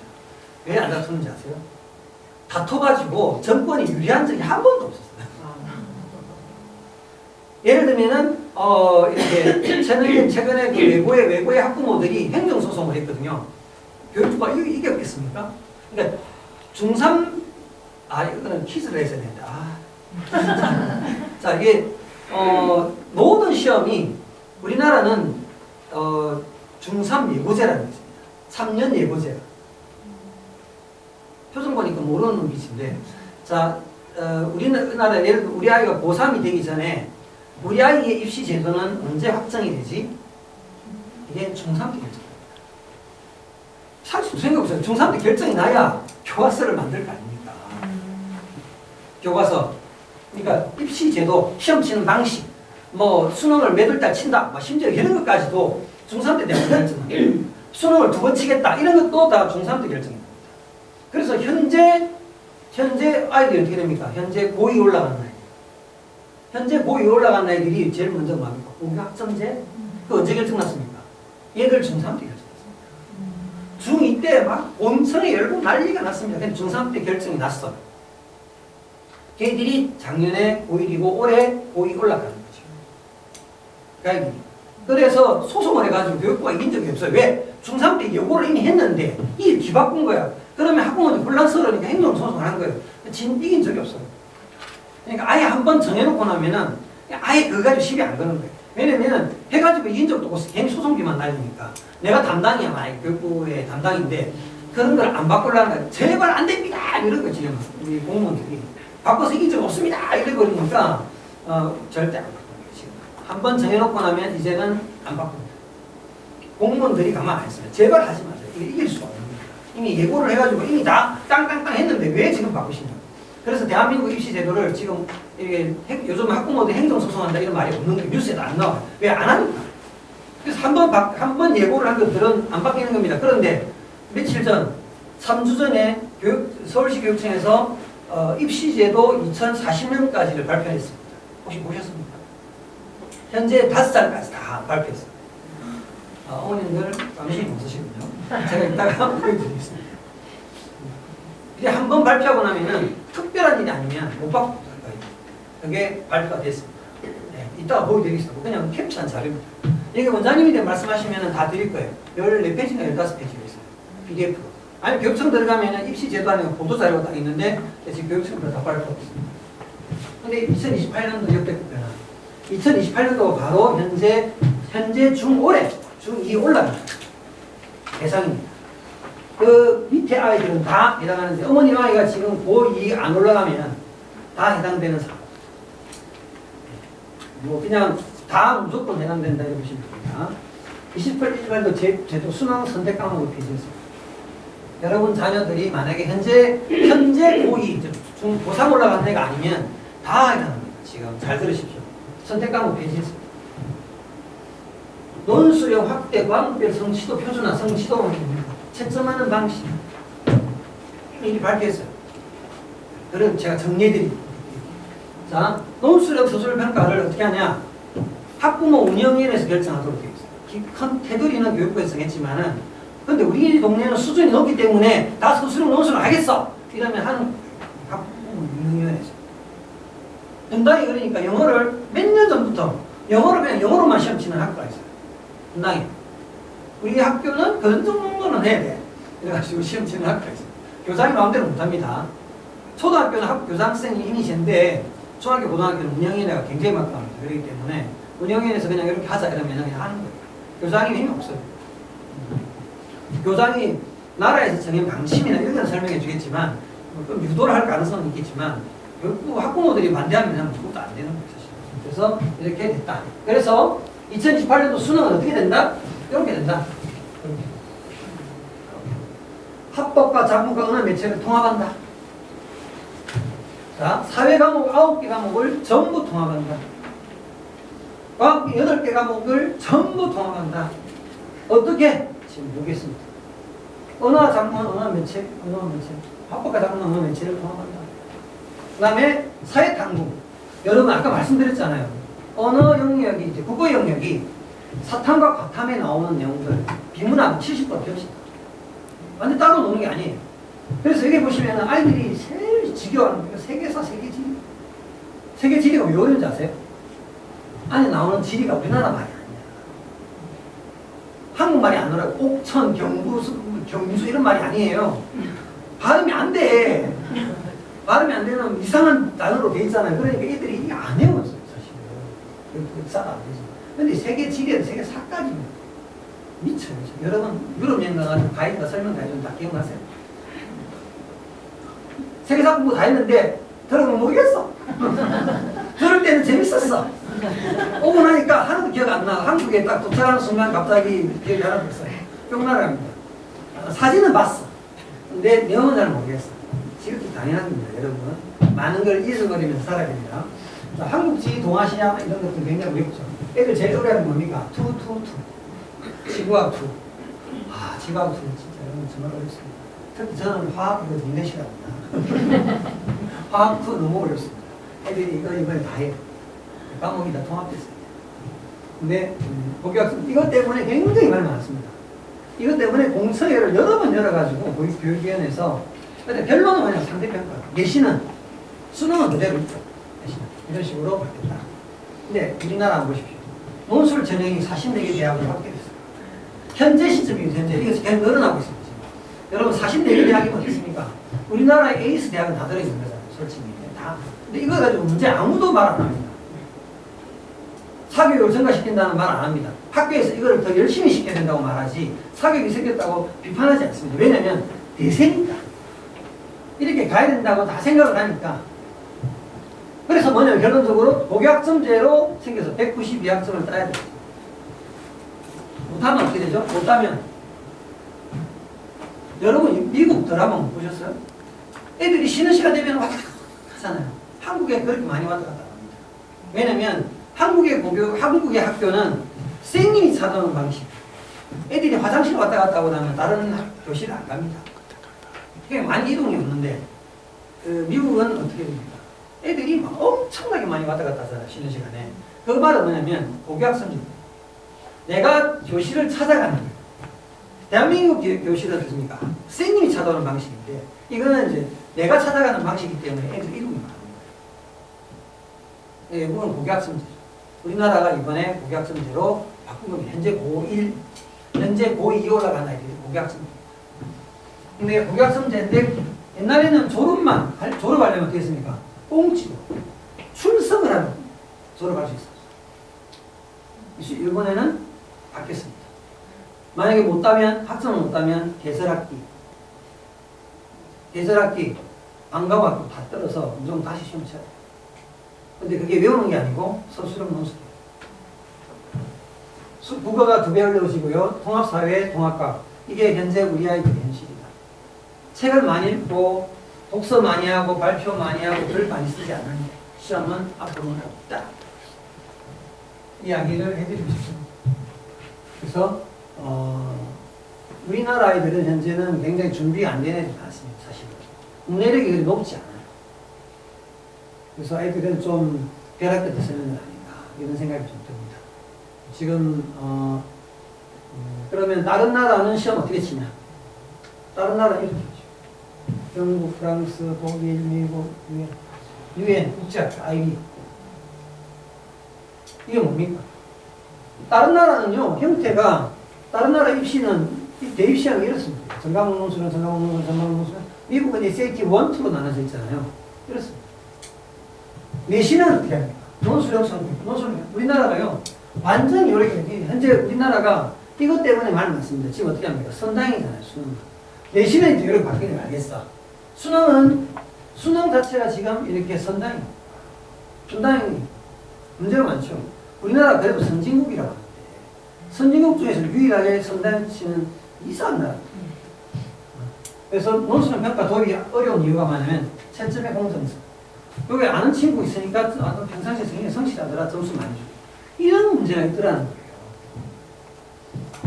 왜 안 다투는지 아세요? 다퉈가지고 정권이 유리한 적이 한 번도 없었어요. 예를 들면은 이렇게 최근에 그 외고의 학부모들이 행정소송을 했거든요. 교육부가 이겼겠습니까? 그러니까 중3 이거는 퀴즈를 했어야 된다. 자 이게 모든 시험이 우리나라는 중3 예고제라는 게 있습니다. 3년 예고제. 표정 보니까 모르는 놈이신데, 자 우리나라 예를 들어 우리 아이가 고3이 되기 전에 우리 아이의 입시 제도는 언제 확정이 되지? 이게 중3 때 결정입니다. 사실 생각해보세요. 중3 때 결정이 나야 교과서를 만들 거 아닙니까? 교과서. 그러니까 입시 제도, 시험 치는 방식, 뭐 수능을 몇 월 달 친다, 뭐 심지어 이런 것까지도 중3 때 내가 결정합니다. 수능을 2번 치겠다, 이런 것도 다 중3 때 결정입니다. 그래서 현재 아이들이 어떻게 됩니까? 현재 고2 올라가는 아이. 현재 고2 올라간 아이들이 제일 먼저 뭡니까? 고교학점제? 그 언제 결정났습니까? 얘들 중3 때 결정났습니다. 중2 때 막 온천에 열고 난리가 났습니다. 근데 중3 때 결정이 났어요. 걔들이 작년에 고1이고 올해 고2 올라가는 거죠. 그러니까 그래서 소송을 해가지고 교육부가 이긴 적이 없어요. 왜? 중3 때 예고를 이미 했는데 이게 기바꾼 거야. 그러면 학부모들이 혼란스러우니까 행정소송을 한 거예요. 이긴 적이 없어요. 그러니까 아예 한 번 정해놓고 나면은 아예 그거 가지고 시비 안 거는 거예요. 왜냐면은 해가지고 이긴 적도 없어. 괜히 소송비만 날리니까. 내가 담당이야, 만약에 교육부의 담당인데 그런 걸 안 바꾸려는 거야. 제발 안 됩니다! 이런 거 지금 우리 공무원들이. 바꿔서 이긴 적 없습니다! 이래버리니까 절대 안 바꾸는 거예요, 지금. 한 번 정해놓고 나면 이제는 안 바꿉니다. 공무원들이 가만 안 있어요. 제발 하지 마세요. 이게 이길 수가 없는 거예요. 이미 예고를 해가지고 이미 다 땅땅땅 했는데 왜 지금 바꾸시냐고. 그래서 대한민국 입시 제도를 지금 이게 요즘 학부모들 행정소송한다 이런 말이 없는 게 뉴스에도 안 나와요. 왜 안 하니까. 그래서 한 번 예고를 한 것들은 안 바뀌는 겁니다. 그런데 며칠 전, 3주 전에 서울시 교육청에서 입시제도 2040년까지를 발표했습니다. 혹시 보셨습니까? 현재 5살까지 다 발표했습니다. 어머님들 관심 없으시군요. 제가 이따가 보여드리겠습니다. 이제 한 번 발표하고 나면은 특별한 일이 아니면 못 바꿀 거예요. 그게 발표가 됐습니다. 네, 이따가 보여드리겠습니다. 그냥 캡처한 자료입니다. 이게 원장님이 말씀하시면 다 드릴 거예요. 14페이지인가 15페이지가 있어요. PDF로. 아니 교육청 들어가면 입시 제도 안에 보도자료가 딱 있는데 지금 교육청부터 다 발표하고 있습니다. 근데 2028년도 역대급 변화. 2028년도 바로 현재 중2 올라갑니다. 대상입니다. 그 밑에 아이들은 다 해당하는데 어머님 아이가 지금 고2 안 올라가면 다 해당되는 사람. 뭐 그냥 다 무조건 해당된다 이렇게 보시면 됩니다. 28년도 제도 수능 선택 과목을 폐지했습니다. 여러분 자녀들이 만약에 현재 고2, 고3 올라간 애가 아니면 다 해당합니다. 지금 잘 들으십시오. 선택 과목 폐지했습니다. 논술형 확대, 과목별 성취도 표준화, 성취도가 채점하는 방식 이미 발표했어요. 그럼 제가 정리해드립니다. 자, 논술형 서술 평가를 어떻게 하냐? 학부모 운영위원회에서 결정하도록 되어 있어요. 큰 테두리는 교육부에서 정했지만은, 근데 우리 동네는 수준이 높기 때문에 다 서술형 논술을 하겠어. 이러면 하는 학부모 운영위원회에서. 분당이 그러니까 영어를 몇 년 전부터 영어를 그냥 영어로만 시험 치는 학교가 있어요. 분당에. 우리 학교는 그런 정도는 해야 돼. 그래가지고 시험 치는 학교가 있어요. 교장이 마음대로 못합니다. 초등학교는 교장선생님이 이니시인데 중학교, 고등학교는 운영위원회가 굉장히 막강합니다. 그렇기 때문에 운영위원회에서 그냥 이렇게 하자 이러면 그냥 하는 거예요. 교장이 힘이 없어요. 교장이 나라에서 정한 방침이나 이런 건 설명해 주겠지만 좀 유도를 할 가능성은 있겠지만 학부모들이 반대하면 그냥 무조건 안 되는 거예요. 사실. 그래서 이렇게 됐다. 그래서 2028년도 수능은 어떻게 된다? 이렇게 된다. 합법과 작문과 언어 매체를 통합한다. 자, 사회 과목 9개 과목을 전부 통합한다. 과학 8개 과목을 전부 통합한다. 어떻게? 지금 보겠습니다. 언어 작문, 언어 매체. 합법과 작문, 언어 매체를 통합한다. 그 다음에 사회 탐구. 여러분 아까 말씀드렸잖아요. 언어 영역이 이제 국어 영역이 사탐과 과탐에 나오는 내용들 비문학 70% 겹친다. 완전 따로 노는 게 아니에요. 그래서 여기 보시면 아이들이 제일 지겨워하는 게 세계사, 세계지리. 세계지리가 왜 어려운지 아세요? 안에 나오는 지리가 우리나라 말이 아니야. 한국말이 안 나와요. 옥천, 경수 이런 말이 아니에요. 발음이 안 돼. 발음이 안 되면 이상한 단어로 돼 있잖아요. 그러니까 애들이 이게 안 외웠어요, 사실은. 역사가 안 되죠. 근데 세계 지리에도 세계 사까지입니다. 미쳐요. 여러분, 유럽 여행 가가지고 가이드가 설명 다 해주면 다 기억나세요? 세계사 공부 다 했는데, 들어보면 모르겠어. 들을 때는 재밌었어. 오고 나니까 하나도 기억 안 나. 한국에 딱 도착하는 순간 갑자기 기억이 하나도 없어요. 뿅나라입니다. 사진은 봤어. 근데 내용은 잘 모르겠어. 지극히 당연한 겁니다, 여러분. 많은 걸 잊어버리면서 살아야 됩니다. 자, 한국지, 동아시아 이런 것도 굉장히 어렵죠. 애들 제일 어려워하는 뭡니까? 투. 지구학 2. 지구학 2는 진짜 여러분 정말 어렵습니다. 특히 저는 화학 이거 굉장히 싫어합니다. 화학 2 너무 어렵습니다. 애들이 이거 다 해요. 과목이 다 통합됐어요. 근데 고교학생 이것 때문에 굉장히 많이 많습니다. 이것 때문에 공서회를 여러 번 열어가지고 교육위원회에서 근데 결론은 그냥 상대평가. 내신은 수능은 그대로 있죠. 내신은 이런 식으로 바뀌었다. 근데 우리나라 한번 보십시오. 논술 전형이 44개 대학으로 바뀌었어요. 현재 시점이 현재 이것이 계속 늘어나고 있습니다. 여러분 44개 대학이 어떻습니까? 우리나라의 에이스 대학은 다 들어있는 거잖아요. 솔직히 다. 근데 이거 가지고 문제 아무도 말 안 합니다. 사교육을 증가시킨다는 말 안 합니다. 학교에서 이거를 더 열심히 시켜야 된다고 말하지 사교육이 생겼다고 비판하지 않습니다. 왜냐하면 대세니까. 이렇게 가야 된다고 다 생각을 하니까. 그래서 뭐냐면 결론적으로 고교학점제로 생겨서 192학점을 따야 돼요. 못하면 어떻게 되죠? 못하면 여러분 미국 드라마 못 보셨어요? 애들이 쉬는 시간 되면 왔다 갔다 하잖아요. 한국에 그렇게 많이 왔다 갔다 합니다. 왜냐면 한국의 학교는 선생님이 찾아오는 방식. 애들이 화장실 왔다 갔다 하고 나면 다른 교실 안 갑니다. 그게 많이 이동이 없는데 미국은 어떻게 됩니까? 애들이 막 엄청나게 많이 왔다 갔다 하잖아요. 쉬는 시간에. 그 말은 뭐냐면 고교학생입니다. 내가 교실을 찾아가는 거예요. 대한민국 교실은 어떻습니까? 선생님이 찾아오는 방식인데 이거는 이제 내가 찾아가는 방식이기 때문에 애들 이동이 많은 거예요. 이건 고교학생제죠. 우리나라가 이번에 고교학생제로 바꾼 겁니다. 현재 고1, 현재 고2 올라간 아이들이 고교학생제입니다. 근데 고교학생제인데 옛날에는 졸업하려면 어떻게 했습니까? 꽁치로 출석을 하면 졸업할 수 있었어요. 이번에는 바뀌었습니다. 만약에 못 따면 학점을 못 따면 개설학기 방과학도 다 떨어서 무조건 다시 시험 쳐야 돼요. 근데 그게 외우는 게 아니고 서술형 논술이에요. 국어가 2배 어려우시고요. 통합사회, 통합과학 이게 현재 우리 아이들의 현실이다. 책을 많이 읽고 독서 많이 하고 발표 많이 하고 글 많이 쓰지 않으면 시험은 앞으로는 없다. 이야기를 해드리고 싶습니다. 그래서 우리나라 아이들은 현재는 굉장히 준비가 안 되는 애들이 많습니다. 사실은 문해력이 그리 높지 않아요. 그래서 아이들은 좀 벼락끝에 서는 건 아닌가 이런 생각이 좀 듭니다. 지금 그러면 다른 나라는 시험 어떻게 치냐? 다른 나라는 이렇게 치죠. 영국, 프랑스, 독일, 미국, 유엔, 국제학교, IB. 이게 뭡니까? 다른 나라는요, 형태가, 다른 나라 입시는, 대입시험이 이렇습니다. 전과목 논술은, 미국은 SAT 1, 2로 나눠져 있잖아요. 이렇습니다. 내신은 어떻게 합니까? 논술형 성분, 우리나라가요, 완전히 이렇게, 현재 우리나라가 이것 때문에 말 많습니다. 지금 어떻게 합니까? 선당이잖아요, 수능. 내신은 이제 이렇게 바뀌는 알겠어. 수능 자체가 지금 이렇게 선당입니다. 선당이 문제가 많죠. 우리나라 그래도 선진국이라고 하는데 선진국 중에서 유일하게 선당 치는 이상한 나라. 그래서 논술형 평가 도입이 어려운 이유가 뭐냐면 채점의 공정성. 여기 아는 친구 있으니까 평상시에 굉장히 성실하더라 점수 많이 주고 이런 문제가 있더라는 거예요.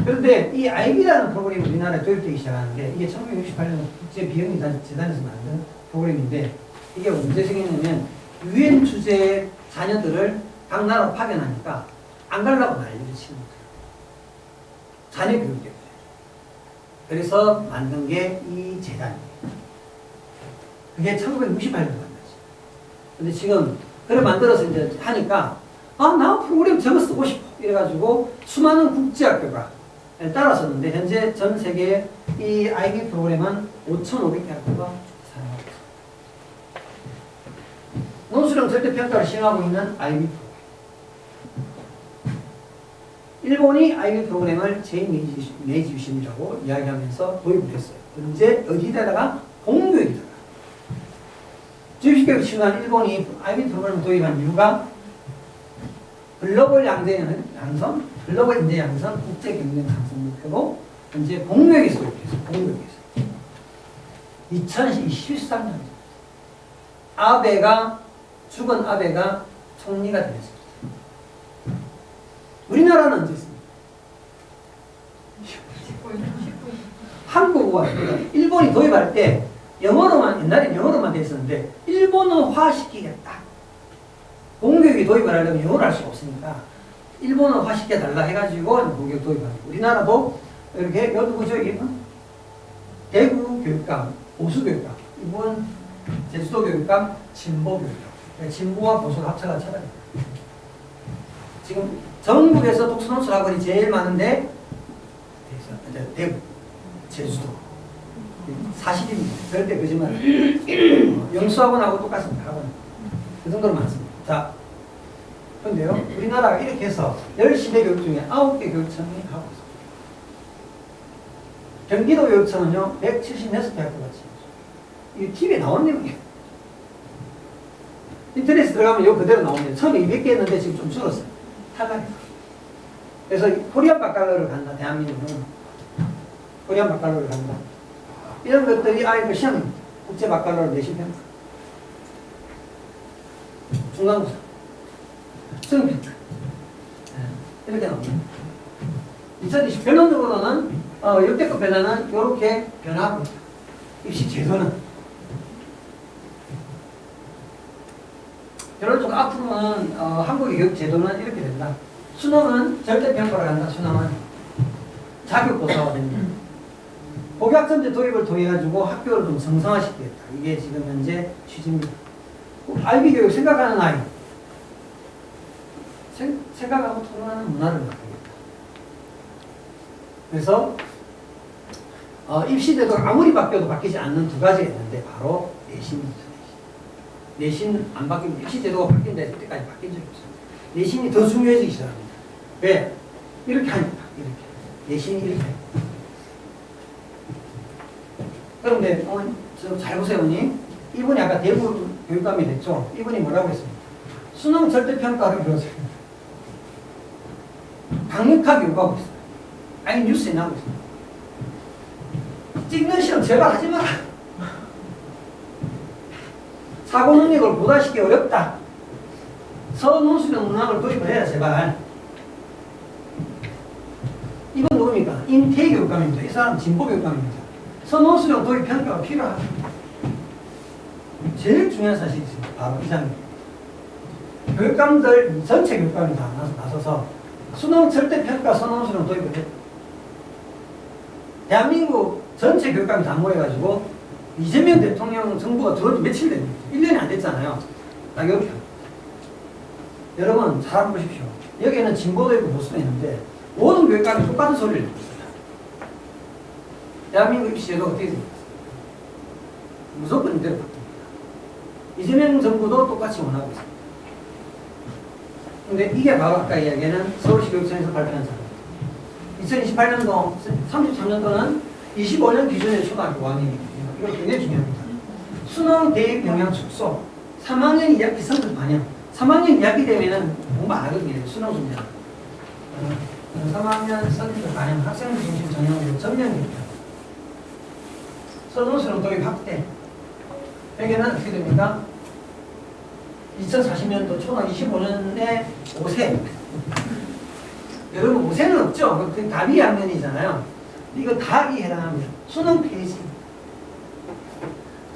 그런데 이 IB라는 프로그램이 우리나라에 도입되기 시작하는 게 이게 1968년 국제비영리재단에서 만든 프로그램인데 이게 언제 생겼냐면 유엔 주재 자녀들을 각 나라로 파견하니까 안 가려고 난리를 치는 거예요. 자녀 교육 때문에. 그래서 만든 게 이 재단이에요. 그게 1968년 만들었죠. 근데 지금 그래 만들어서 이제 하니까 나 프로그램 저거 쓰고 싶어 이래가지고 수많은 국제학교가 따라섰는데 현재 전 세계에 이 IB 프로그램은 5,500개 학교가 사용하고 있습니다. 논술형 절대평가를 시행하고 있는 IB 프로그램. 일본이 IB 프로그램을 제2메이지 유신이라고 이야기하면서 도입을 했어요. 언제 어디다가 공교육에다가. 주입식교육을 시행한 일본이 IB 프로그램을 도입한 이유가 글로벌 양성, 글로벌 인재 양성, 국제 경쟁 양성 목표로 현재 공교육에서 도입했어요. 공교육에서. 2023년 죽은 아베가 총리가 되었습니다. 우리나라는 언제 했습니까? 한국어가 일본이 도입할 때 영어로만 옛날에 영어로만 돼 있었는데 일본어화 시키겠다. 공교육이 도입을 하려면 영어를 할 수가 없으니까 일본어화 시켜달라 해가지고 공교육 도입하고 우리나라도 이렇게 여기 보죠. 이게 대구 교육감, 보수 교육감, 이번 제주도 교육감, 진보 교육감. 진보와 보수가 합쳐가 차라리 지금 전국에서 독서논술 학원이 제일 많은데 대구, 제주도 사실입니다. 절대 거짓말. 영수학원하고 똑같습니다. 학원 그 정도로 많습니다. 자, 그런데요, 우리나라가 이렇게 해서 10시대 교육 중에 9개 교육청이 하고 있습니다. 경기도 교육청은요, 176개 학교가 있습니다. 이게 TV에 나온 내용이에요. 인터넷에 들어가면 이거 그대로 나옵니다. 처음에 200개 했는데 지금 좀 줄었어요. 탈락해서. 그래서 코리안 바칼로를 간다, 대한민국은. 코리안 바칼로를 간다. 이런 것들이 아이들 시험입니다. 국제 바칼로를 내신 평가. 중간고사. 수능평가. 이렇게 나옵니다. 2020 변론적으로는 역대급 변화는 이렇게 변화하고 있다. 입시 제도는. 결론적으로 앞으로는 한국의 교육 제도는 이렇게 된다. 수능은 절대평가로 간다. 수능은 자격고사가 됩니다. 복약점제 도입을 통해 가지고 학교를 좀 정상화시키겠다. 이게 지금 현재 취지입니다. IB 교육 생각하는 아이, 생각하고 토론하는 문화를 만들겠다. 그래서 입시 제도가 아무리 바뀌어도 바뀌지 않는 두 가지가 있는데 바로 내신입니다. 내신 안 바뀌면 입시 제도가 바뀐다 했을 때까지 바뀐 적이 없습니다. 내신이 더 중요해지기 시작합니다. 왜? 이렇게 하니까 이렇게 내신이 이렇게. 그런데 잘 보세요, 어머니. 이분이 아까 대구 교육감이 됐죠. 이분이 뭐라고 했습니까? 수능 절대평가를 이루어져요. 강력하게 요구하고 있어요. 아니 뉴스에 나오고 있습니다. 찍는 시험 제발 하지 마라. 사고 능력을 보다시기 어렵다. 서논수령 문항을 도입을 해야 제발. 이건 누굽니까? 임태 교육감입니다. 이 사람 진보 교육감입니다. 서논수령 도입 평가가 필요하다. 제일 중요한 사실이 있습니다. 바로 이 장면. 교육감들 전체 교육감이 다 나서서 수능 절대평가 서논수령 도입을 했다. 대한민국 전체 교육감이 다 모여가지고 이재명 대통령 정부가 들어온 지 며칠 됐는데 1년이 안 됐잖아요. 딱 이렇게. 여러분 잘 보십시오. 여기에는 진보도 있고 보수도 있는데 모든 교육감이 똑같은 소리를 듣고 있어요. 대한민국 입시제도가 어떻게 됩니까? 무조건 이대로 바뀝니다. 이재명 정부도 똑같이 원하고 있습니다. 근데 이게 바로 아까 이야기하는 서울시 교육청에서 발표한 자료입니다. 2028년도, 33년도는 25년 기준의 초등학교 5학년입니다. 이거 굉장히 중요합니다. 수능 대입 영향 축소, 3학년 2학기 성적 반영. 3학년 2학기 되면은 공부 안 하거든요. 수능 준비는. 3학년 성적 반영, 학생 중심 전형으로 전면 개편. 서울수능 도입 확대. 여기는 어떻게 됩니까? 2040년도 초등 25년에 5세. 여러분 5세는 없죠? 그 답이 2학년이잖아요. 이거 답이 해당합니다. 수능 폐지.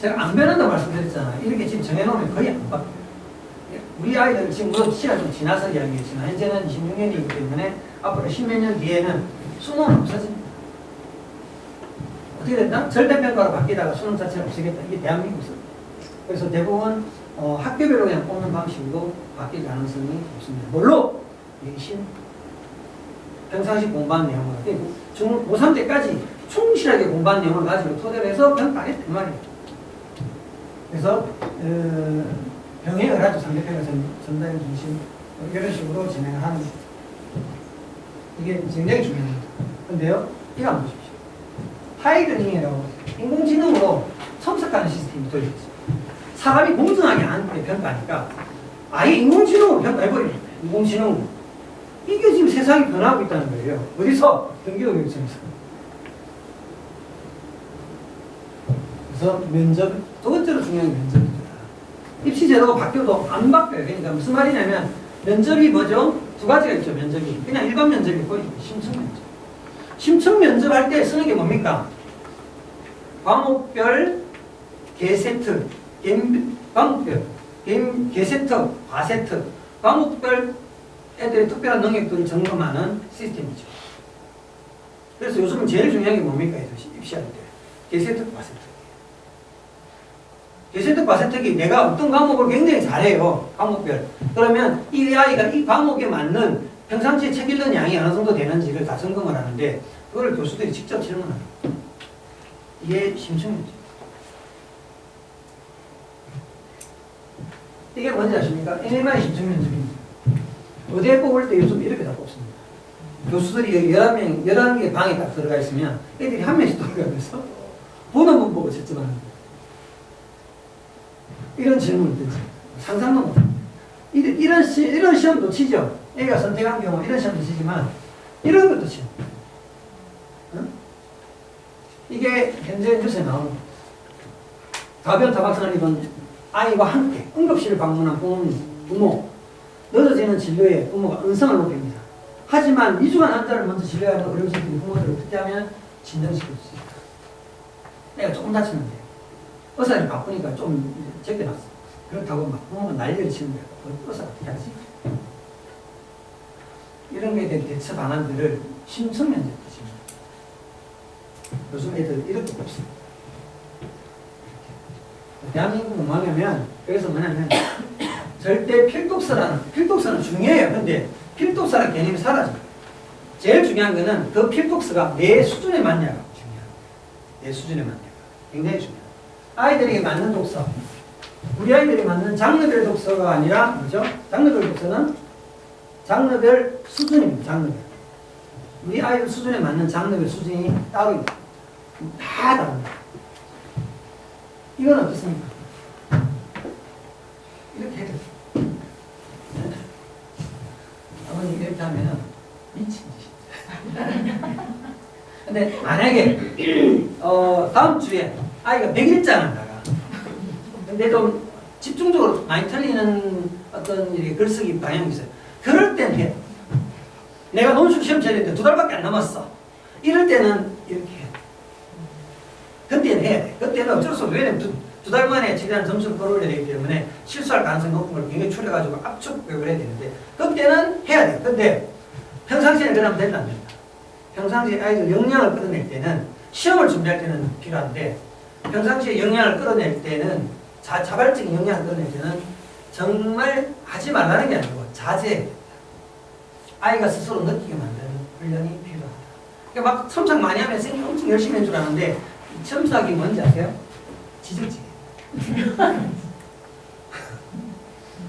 제가 안 변한다고 말씀드렸잖아요. 이렇게 지금 정해놓으면 거의 안 바뀌어요. 우리 아이들 지금 물론 시간 좀 지나서 이야기했지만 현재는 26년이기 때문에 앞으로 10몇 년 뒤에는 수능은 없어집니다. 어떻게 된다? 절대평가로 바뀌다가 수능 자체를 없애겠다. 이게 대한민국에서. 그래서 대부분 학교별로 그냥 뽑는 방식으로 바뀔 가능성이 없습니다. 물론 내신 평상시 공부한 내용을 고3 때까지 충실하게 공부한 내용을 가지고 토대로 해서 평가하겠다 이 말이에요. 그래서 병행을 하죠. 상대평가 전달 중심 이런 식으로 진행을 하는 거죠. 이게 굉장히 중요합니다. 그런데요, 이거 한번 보십시오. 하이드닝이라고 인공지능으로 첨삭하는 시스템이 돌려있어요. 사람이 공정하게 안 평가하니까 아예 인공지능으로 평가해버립니다. 인공지능으로. 이게 지금 세상이 변하고 있다는 거예요. 어디서? 경기도 교육청에서. 그래서 면접, 두 번째로 중요한 게 면접입니다. 입시 제도가 바뀌어도 안 바뀌어요. 그러니까 무슨 말이냐면 면접이 뭐죠? 두 가지가 있죠. 면접이. 그냥 일반 면접이 있고 심층 면접. 심층 면접할 때 쓰는 게 뭡니까? 과목별 개세트, 과목별 개세트, 과세트 과목별 애들의 특별한 능력들을 점검하는 시스템이죠. 그래서 요즘 제일 중요한 게 뭡니까? 입시할 때. 개세특 과세특. 개세특 과세특이 내가 어떤 과목을 굉장히 잘해요. 과목별. 그러면 이 아이가 이 과목에 맞는 평상시에 책 읽는 양이 어느 정도 되는지를 다 점검을 하는데 그걸 교수들이 직접 질문합니다. 이게 심층이죠. 이게 뭔지 아십니까? NMI 심층 면접입니다. 의대 뽑을 때 요즘 이렇게 다 뽑습니다. 교수들이 11개 방에 딱 들어가 있으면 애들이 한 명씩 돌아가면서 보는 분 보고 채점하는 거예요. 이런 질문을 던지 상상도 못합니다. 이런 시험도 치죠. 애가 선택한 경우 이런 시험도 치지만 이런 것도 치죠. 응? 이게 현재 뉴스에 나오는 거예요. 가변 타박상을 입은 아이와 함께 응급실을 방문한 부모 늦어지는 진료에 부모가 은성을 높입니다. 하지만 위중한 환자를 먼저 진료하는 의료진들이 부모들을 어떻게 하면 진정시킬 수 있다. 내가 조금 다치는데 의사들이 바쁘니까 좀 제껴놨어. 그렇다고 막 부모가 난리를 치는 거야. 의사가 어떻게 하지? 이런 거에 대한 대처 방안들을 심층면접 뜻입니다. 요즘 애들 이렇게 없습니다. 대한민국은 뭐냐면 그래서 뭐냐면 절대 필독서는 중요해요. 근데 필독서라는 개념이 사라져요. 제일 중요한 거는 그 필독서가 내 수준에 맞냐가 중요해요. 내 수준에 맞냐가 굉장히 중요해요. 아이들에게 맞는 독서, 우리 아이들이 맞는 장르별 독서가 아니라 뭐죠? 장르별 독서는 장르별 수준입니다. 장르별. 우리 아이들 수준에 맞는 장르별 수준이 따로 있다. 다 다릅니다. 이건 어떻습니까? 이렇게 해야 돼요. 아버님 이렇게 하면 미친 짓이에요. 근데 만약에 다음 주에 아이가 100일장을 나가. 근데 좀 집중적으로 많이 틀리는 어떤 글쓰기 방향이 있어요. 그럴 때는 해. 내가 논술 시험 쳐야 되는데 2달밖에 안 남았어. 이럴 때는 이렇게 해. 그때는 해야 돼. 그때는 어쩔 수 없어. 왜냐면 두 달 만에 최대한 점수를 끌어올려야 되기 때문에 실수할 가능성이 높은 걸 굉장히 추려가지고 압축교육을 해야 되는데 그때는 해야 돼. 근데 평상시에 그러면 된다 안 된다. 평상시에 아이들 역량을 끌어낼 때는 시험을 준비할 때는 필요한데 평상시에 역량을 끌어낼 때는 자발적인 역량을 끌어낼 때는 정말 하지 말라는 게 아니고 자제해야 된다. 아이가 스스로 느끼게 만드는 훈련이 필요하다. 그러니까 막 첨삭 많이 하면 선생님이 엄청 열심히 한 줄 아는데 이 첨삭이 뭔지 아세요? 지적지게.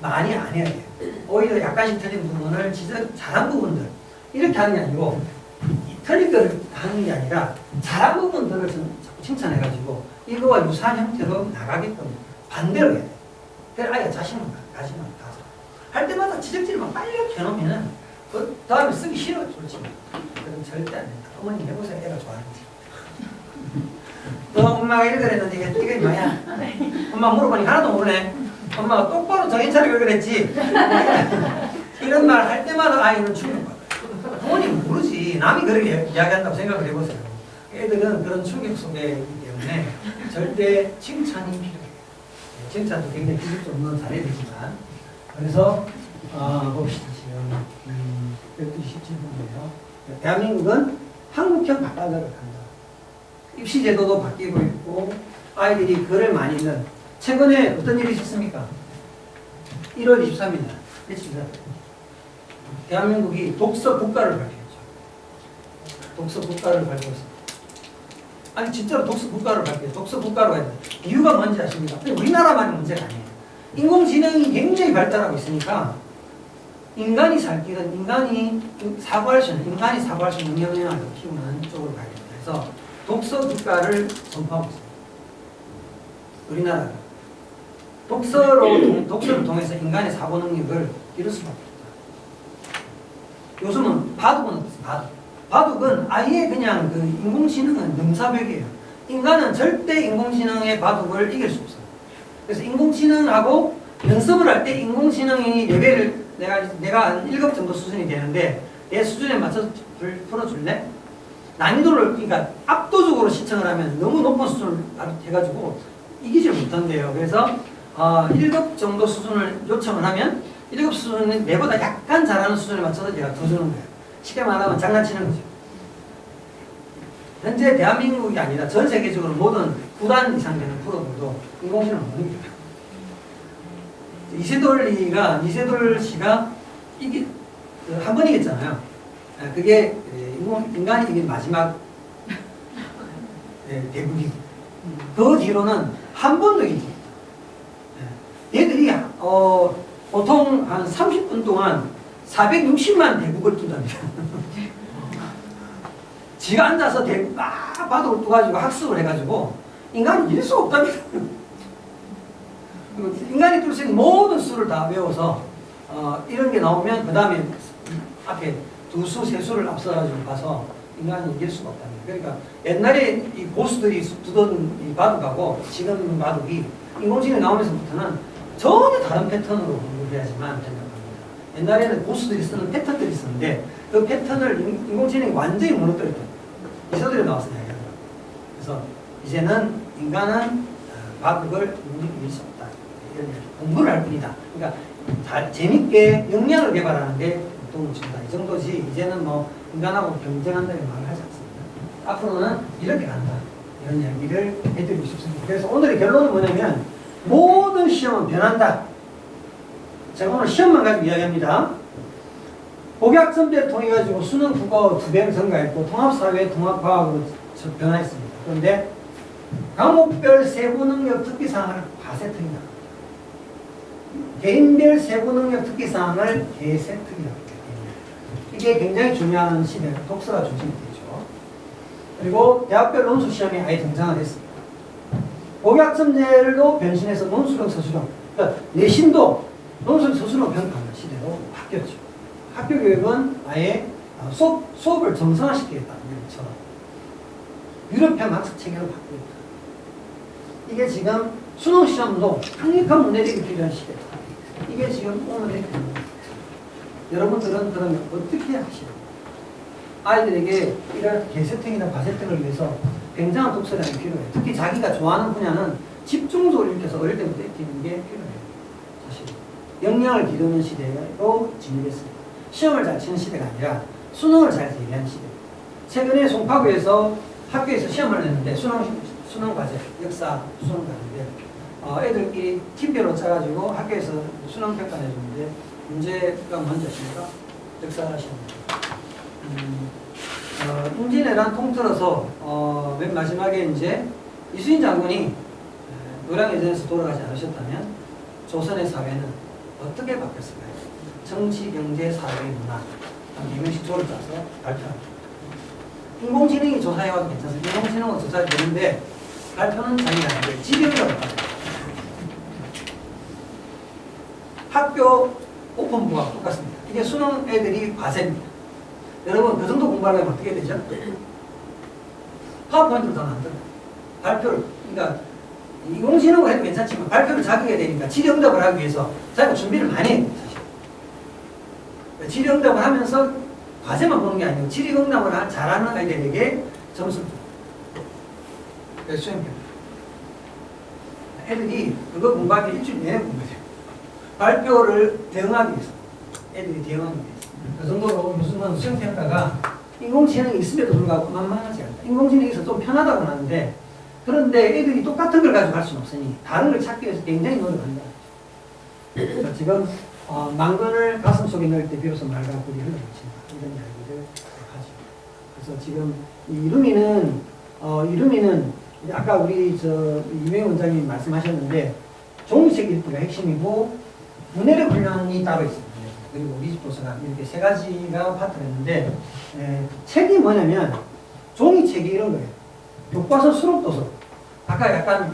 많이 안 해야 돼요. 오히려 약간씩 틀린 부분을 잘한 부분들 이렇게 하는 게 아니고 틀린 거를 하는 게 아니라 잘한 부분들을 자꾸 칭찬해가지고 이거와 유사한 형태로 나가게끔 반대로 해야 돼요. 그래서 아이가 자신을 가지면 가서 할 때마다 지적질을 막 빨리 이렇게 해놓으면은 그 다음에 쓰기 싫어 솔직히. 그럼 절대 안 된다. 어머니 해보세요. 애가 좋아하는지. 너 엄마가 이래 그랬는데 이게 뭐야? 엄마 물어보니 하나도 모르네. 엄마가 똑바로 정신 차리고 그랬지. 이런 말 할 때마다 아이는 충격받아요. 부모님 모르지. 남이 그렇게 이야기한다고 생각을 해보세요. 애들은 그런 충격 속에 있기 때문에 절대 칭찬이 필요해요. 칭찬도 굉장히 기술적으로 물론 잘해야 되지만. 그래서 봅시다. 지금 12시 17분이에요. 대한민국은 한국형 바꿔가를 간다. 입시 제도도 바뀌고 있고 아이들이 글을 많이 읽는 최근에 어떤 일이 있었습니까? 1월 23일 날 며칠 전 대한민국이 독서 국가를 발표했죠. 독서 국가를 발표했습니다. 아니 진짜로 독서 국가를 발표해요. 독서 국가로 해야 돼요. 이유가 뭔지 아십니까? 우리나라만의 문제가 아니에요. 인공지능이 굉장히 발달하고 있으니까 인간이 살 길은 인간이 사고할 수 있는 능력을 키우는 쪽으로 가야 됩니다. 그래서 독서 국가를 선포하고 있습니다. 우리나라가 독서를 통해서 인간의 사고 능력을 이룰 수밖에 없다. 요즘은 바둑은 어떻습니까? 바둑은 아예 그냥 그 인공지능은 능사벽이에요. 인간은 절대 인공지능의 바둑을 이길 수 없어요. 그래서 인공지능하고 연습을 할 때 인공지능이 레벨을 내가 한 1급 정도 수준이 되는데 내 수준에 맞춰서 풀어줄래? 난이도를 그러니까 압도적으로 시청을 하면 너무 높은 수준을 해가지고 이기질 못한대요. 그래서 1급 정도 수준을 요청을 하면 1급 수준은 내보다 약간 잘하는 수준에 맞춰서 제가 더 주는 거예요. 쉽게 말하면 장난치는 거죠. 현재 대한민국이 아니라 전 세계적으로 모든 9단 이상 되는 프로들도 인공지능을 못 이겨요. 이세돌 씨가 이게 한 번 이겼잖아요. 그게 인간이 이긴 마지막 대국이고 그 뒤로는 한 번도 이기지 못해요. 얘들이 보통 한 30분 동안 460만 대국을 둔답니다. 지가 앉아서 막 바둑을 두가지고 학습을 해가지고 인간이 이길 수가 없답니다. 인간이 뚫 수 있는 모든 수를 다 외워서 이런 게 나오면 그 다음에 앞에 두 수, 세 수를 앞서가지고 가서 인간이 이길 수가 없답니다. 그러니까 옛날에 이 고수들이 두던 이 바둑하고 지금 바둑이 인공지능이 나오면서부터는 전혀 다른 패턴으로 공부해야지만 된다고 합니다. 옛날에는 고수들이 쓰는 패턴들이 있었는데 그 패턴을 인공지능이 완전히 무너뜨렸다. 이서들이 나와서 이야기하더라고요. 그래서 이제는 인간은 바둑을 이길 수 없다. 이런 공부를 할 뿐이다. 그러니까 재밌게 역량을 개발하는데 도움을 준다. 이 정도지 이제는 뭐 인간하고 경쟁한다는 말을 하지 않습니다. 앞으로는 이렇게 간다. 이런 이야기를 해드리고 싶습니다. 그래서 오늘의 결론은 뭐냐면 모든 시험은 변한다. 제가 오늘 시험만 가지고 이야기합니다. 복약선배를 통해 가지고 수능 국어 2배를 증가했고 통합사회 통합과학으로 변화했습니다. 그런데 과목별 세부 능력 특기 사항을 과세특이다. 개인별 세부 능력 특기 사항을 개세특이라고 합니다. 이게 굉장히 중요한 시대로 독서가 중심이 되죠. 그리고 대학별 논술 시험이 아예 등장을 했습니다. 복약선배로 변신해서 논술형 서술형, 그러니까 내신도 논술 서술형 평가하는 시대로 바뀌었죠. 학교 교육은 아예 수업을 정상화시키겠다는 것처럼 유럽형 학습 체계로 바뀌었다. 이게 지금 수능 시험도 강력한 문해력이 필요한 시대다. 이게 지금 오늘의 경우입니다. 여러분들은 그러면 어떻게 하시나요? 아이들에게 이런 개세특이나 과세특을 위해서 굉장한 독서량이 필요해요. 특히 자기가 좋아하는 분야는 집중적으로 일으켜서 어릴 때부터 익히는 게 필요해요. 사실 역량을 기르는 시대로 진입했습니다. 시험을 잘 치는 시대가 아니라 수능을 잘 대비하는 시대입니다. 최근에 송파구에서 학교에서 시험을 냈는데 수능 과제, 역사 수능 과제인데 애들끼리 팀별로 짜가지고 학교에서 수능 평가 내주는데 문제가 뭔지 아십니까? 역사 시험입니다. 임진왜란 통틀어서 맨 마지막에 이제 이수인 장군이 노량해전에서 돌아가지 않으셨다면 조선의 사회는 어떻게 바뀌었을까요? 정치, 경제, 사회, 문화 4명씩 조를 짜서 발표합니다. 인공지능이 조사해와도 괜찮습니다. 인공지능은 조사해 되는데 발표는 자기가 하는데 지배력을 받아요. 학교 오픈부와 똑같습니다. 이게 수능 애들이 과제입니다. 여러분 그 정도 공부하려면 어떻게 되죠? 파워포인트를 더 만들어요. 발표를, 그러니까 인공지능을 해도 괜찮지만 발표를 자극해야 되니까 질의응답을 하기 위해서 자기가 준비를 많이 해요. 사실 질의응답을 하면서 과제만 보는 게 아니고 질의응답을 잘하는 아이들에게 점수를 줘요. 그래서 수행평가. 애들이 그거 공부하기 일주일 내내 공부해요. 발표를 대응하기 위해서. 애들이 대응하기 위해서. 그 정도로 무슨 수행평가가 인공지능이 있음에도 불구하고 만만하지 않다. 인공지능이 있어서 좀 편하다고 하는데 그런데 애들이 똑같은 걸 가지고 갈 수는 없으니 다른 걸 찾기 위해서 굉장히 노력한다. 그래서 지금 망근을 가슴속에 넣을 때 비로소 말과 꿀이 흘러넘친다. 이런 이야기를 하죠. 그래서 지금 이 이루미는 아까 우리 이명희 원장님 말씀하셨는데 종이책 읽기가 핵심이고 문해력 훈련이 따로 있습니다. 그리고 우리 집 도서관 이렇게 세 가지가 파트가 있는데 책이 뭐냐면 종이책이 이런 거예요. 교과서 수록도서. 아까 약간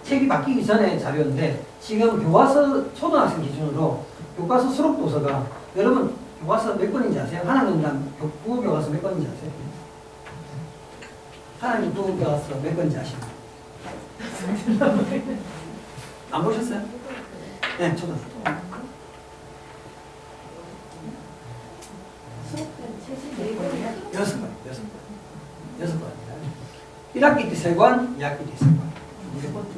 책이 바뀌기 전에 자료인데 지금 교과서 초등학생 기준으로 교과서 수록도서가 여러분 교과서 몇 권인지 아세요? 하나님당 국어 교과서 몇 권인지 아세요? 하나님 국어 교과서 몇 권인지 아시나요? 안 보셨어요? 네, 초등학생. 여섯 번. 1학기 때 3권, 2학기 때 3권.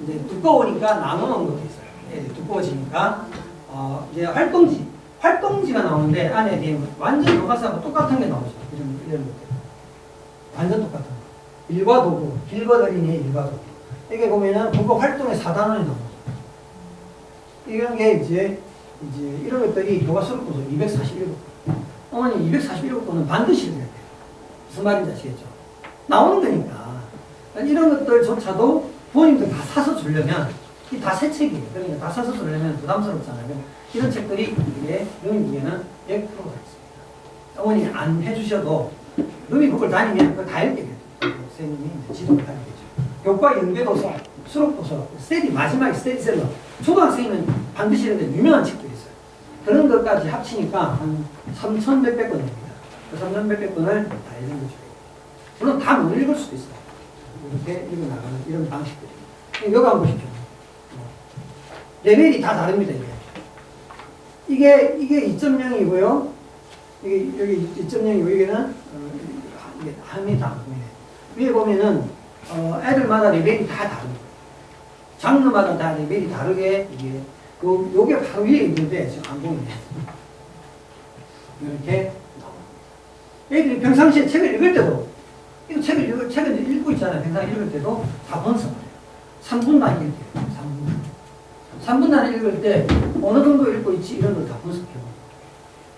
이제 두꺼우니까 나눠놓은 것도 있어요. 두꺼워지니까 이제 활동지 활동지가 나오는데 안에 뒤에 완전 교과서하고 똑같은 게 나오죠. 이런 것들. 완전 똑같은 거. 일과도구, 길벗 어린이의 일과도구. 이게 보면은 국어 활동의 4단원이 나오죠. 이런 게 이제 이런 것들이 교과서로 보죠. 241번. 어머니 241번은 반드시 읽어야 돼요. 무슨 말인지 아시겠죠? 나오는 거니까. 이런 것들조차도 부모님들 다 사서 주려면 이 다 새 책이에요. 그러니까 다 사서 주려면 부담스럽잖아요. 이런 책들이 이게 루미북에는 100%가 있습니다. 어머니 안 해주셔도 루미북을 다니면 그걸 다 읽게 돼요. 선생님이 지도를 하게 되죠. 교과 연계도서, 수록도서, 스테디 마지막에 스테디셀러. 초등학생은 반드시 읽는 유명한 책들이 있어요. 그런 것까지 합치니까 한 3,100권 됩니다. 그 3,100권을 다 읽는 거죠. 물론 다 못 읽을 수도 있어요. 이렇게 읽어나가는 이런 방식들이. 여기 한번 보십시오. 레벨이 다 다릅니다. 이게 2.0이고요. 이게 여기 2.0이고 여기는 이게 함이 다 위에 보면은 애들마다 레벨이 다 다릅니다. 장르마다 다 레벨이 다르게 이게 요게 바로 위에 있는데 지금 안 보이네. 이렇게 애들이 평상시에 책을 읽을 때도 이거 책을 읽고 있잖아요. 평상시에 읽을 때도 다 번성을 해요. 3분만 읽게요. 3분만 읽을 때 어느 정도 읽고 있지 이런 걸 다 분석해요.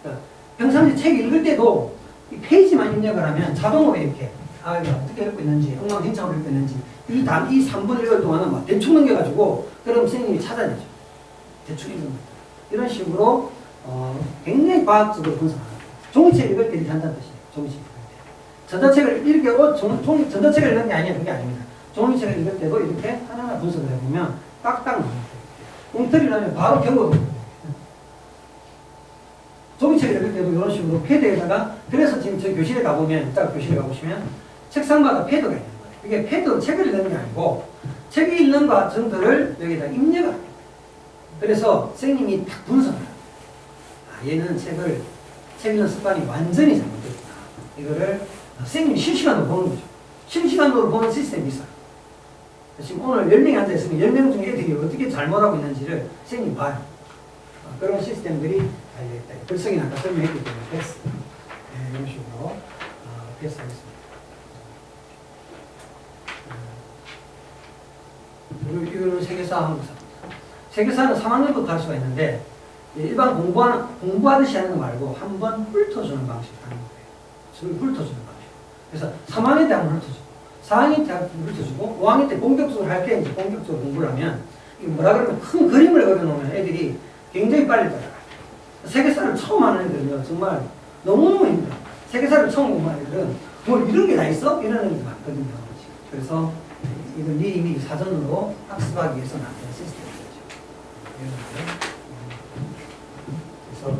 그러니까 평상시에 책 읽을 때도 이 페이지만 입력을 하면 자동으로 이렇게 이거 어떻게 읽고 있는지 엉망진창으로 읽고 있는지 이 3분 읽을 동안은 막 대충 넘겨가지고 그럼 선생님이 찾아내죠. 대충 읽는 거예요. 이런 식으로 굉장히 과학적으로 분석합니다. 종이책 읽을 때 이렇게 한다는 뜻이에요. 종이책 읽을 때. 전자책을 전자책을 읽는 게 아니에요. 그게 아닙니다. 종이책을 읽을 때도 이렇게 하나하나 분석을 해보면 딱딱 나옵니다. 엉터리를 하면 바로 경고를 해요. 종이책을 읽을 때도 이런 식으로 패드에다가 그래서 지금 저희 교실에 가보면 이따가 교실에 가보시면 책상마다 패드가 있는 거예요. 이게 패드 책을 읽는 게 아니고 책 읽는 과정들을 여기다 입력을 합니다. 그래서 선생님이 딱 분석을 해요. 얘는 책 읽는 습관이 완전히 잘못됐구나. 이거를 선생님이 실시간으로 보는 거죠. 실시간으로 보는 시스템이 있어요. 지금 오늘 10명이 앉아있으면 10명 중에 애들이 어떻게 잘못하고 있는지를 선생님이 봐요. 그런 시스템들이 달려있다. 글쓰기는 아까 설명했기 때문에 패스. 네, 이런 식으로 패스하겠습니다. 그리고 이거는 세계사, 한국사. 세계사는 3학년부터 할 수가 있는데 일반 공부하듯이 하는 거 말고 한번 훑어주는 방식을 하는 거예요. 훑어주는 방식. 그래서 3학년 때 한번 훑어주고 4학년 때 한번 훑어주고 5학년 때 본격적으로 할 때 이제 본격적으로 공부를 하면 이게 뭐라 그러면 큰 그림을 그려놓으면 애들이 굉장히 빨리 따라가요. 세계사를 처음 하는 애들은 정말 너무너무 힘들어요. 세계사를 처음 공부하는 애들은 뭐 이런 게 다 있어? 이런 애들이 많거든요. 그래서 이건 미리 사전으로 학습하기 위해서 만든 시스템이죠. 그래서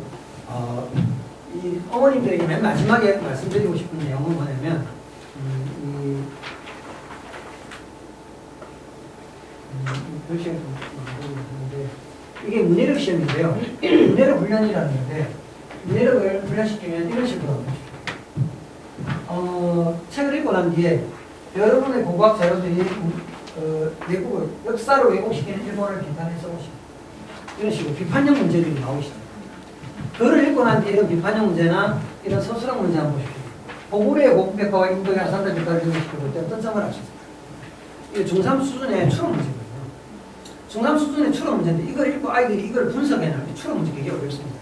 이 어머님들에게 맨 마지막에 말씀드리고 싶은 내용은 뭐냐면 글씨가 좀 많은데 이게 문해력 시험인데요. 문해력 훈련이라는 건데 문해력을 훈련시키면 이런 식으로 합니다. 책을 읽고 난 뒤에 여러분의 공부학 자료들이 외국을 역사로 왜곡시키는 일본어를 간단히 써보시고 이런 식으로 비판형 문제들이 나오시죠. 그거를 읽고 난 뒤에 이런 비판형 문제나 이런 서술형 문제 한번 보십시오. 고구려의 고백화와 인도의 아산다 빛깔을 등록시켜 볼 때 어떤 점을 할 수 있을까요? 이게 중3 수준의 추론 문제거든요. 중3 수준의 추론 문제인데 이걸 읽고 아이들이 이걸 분석해내는 추론 문제 되게 어렵습니다.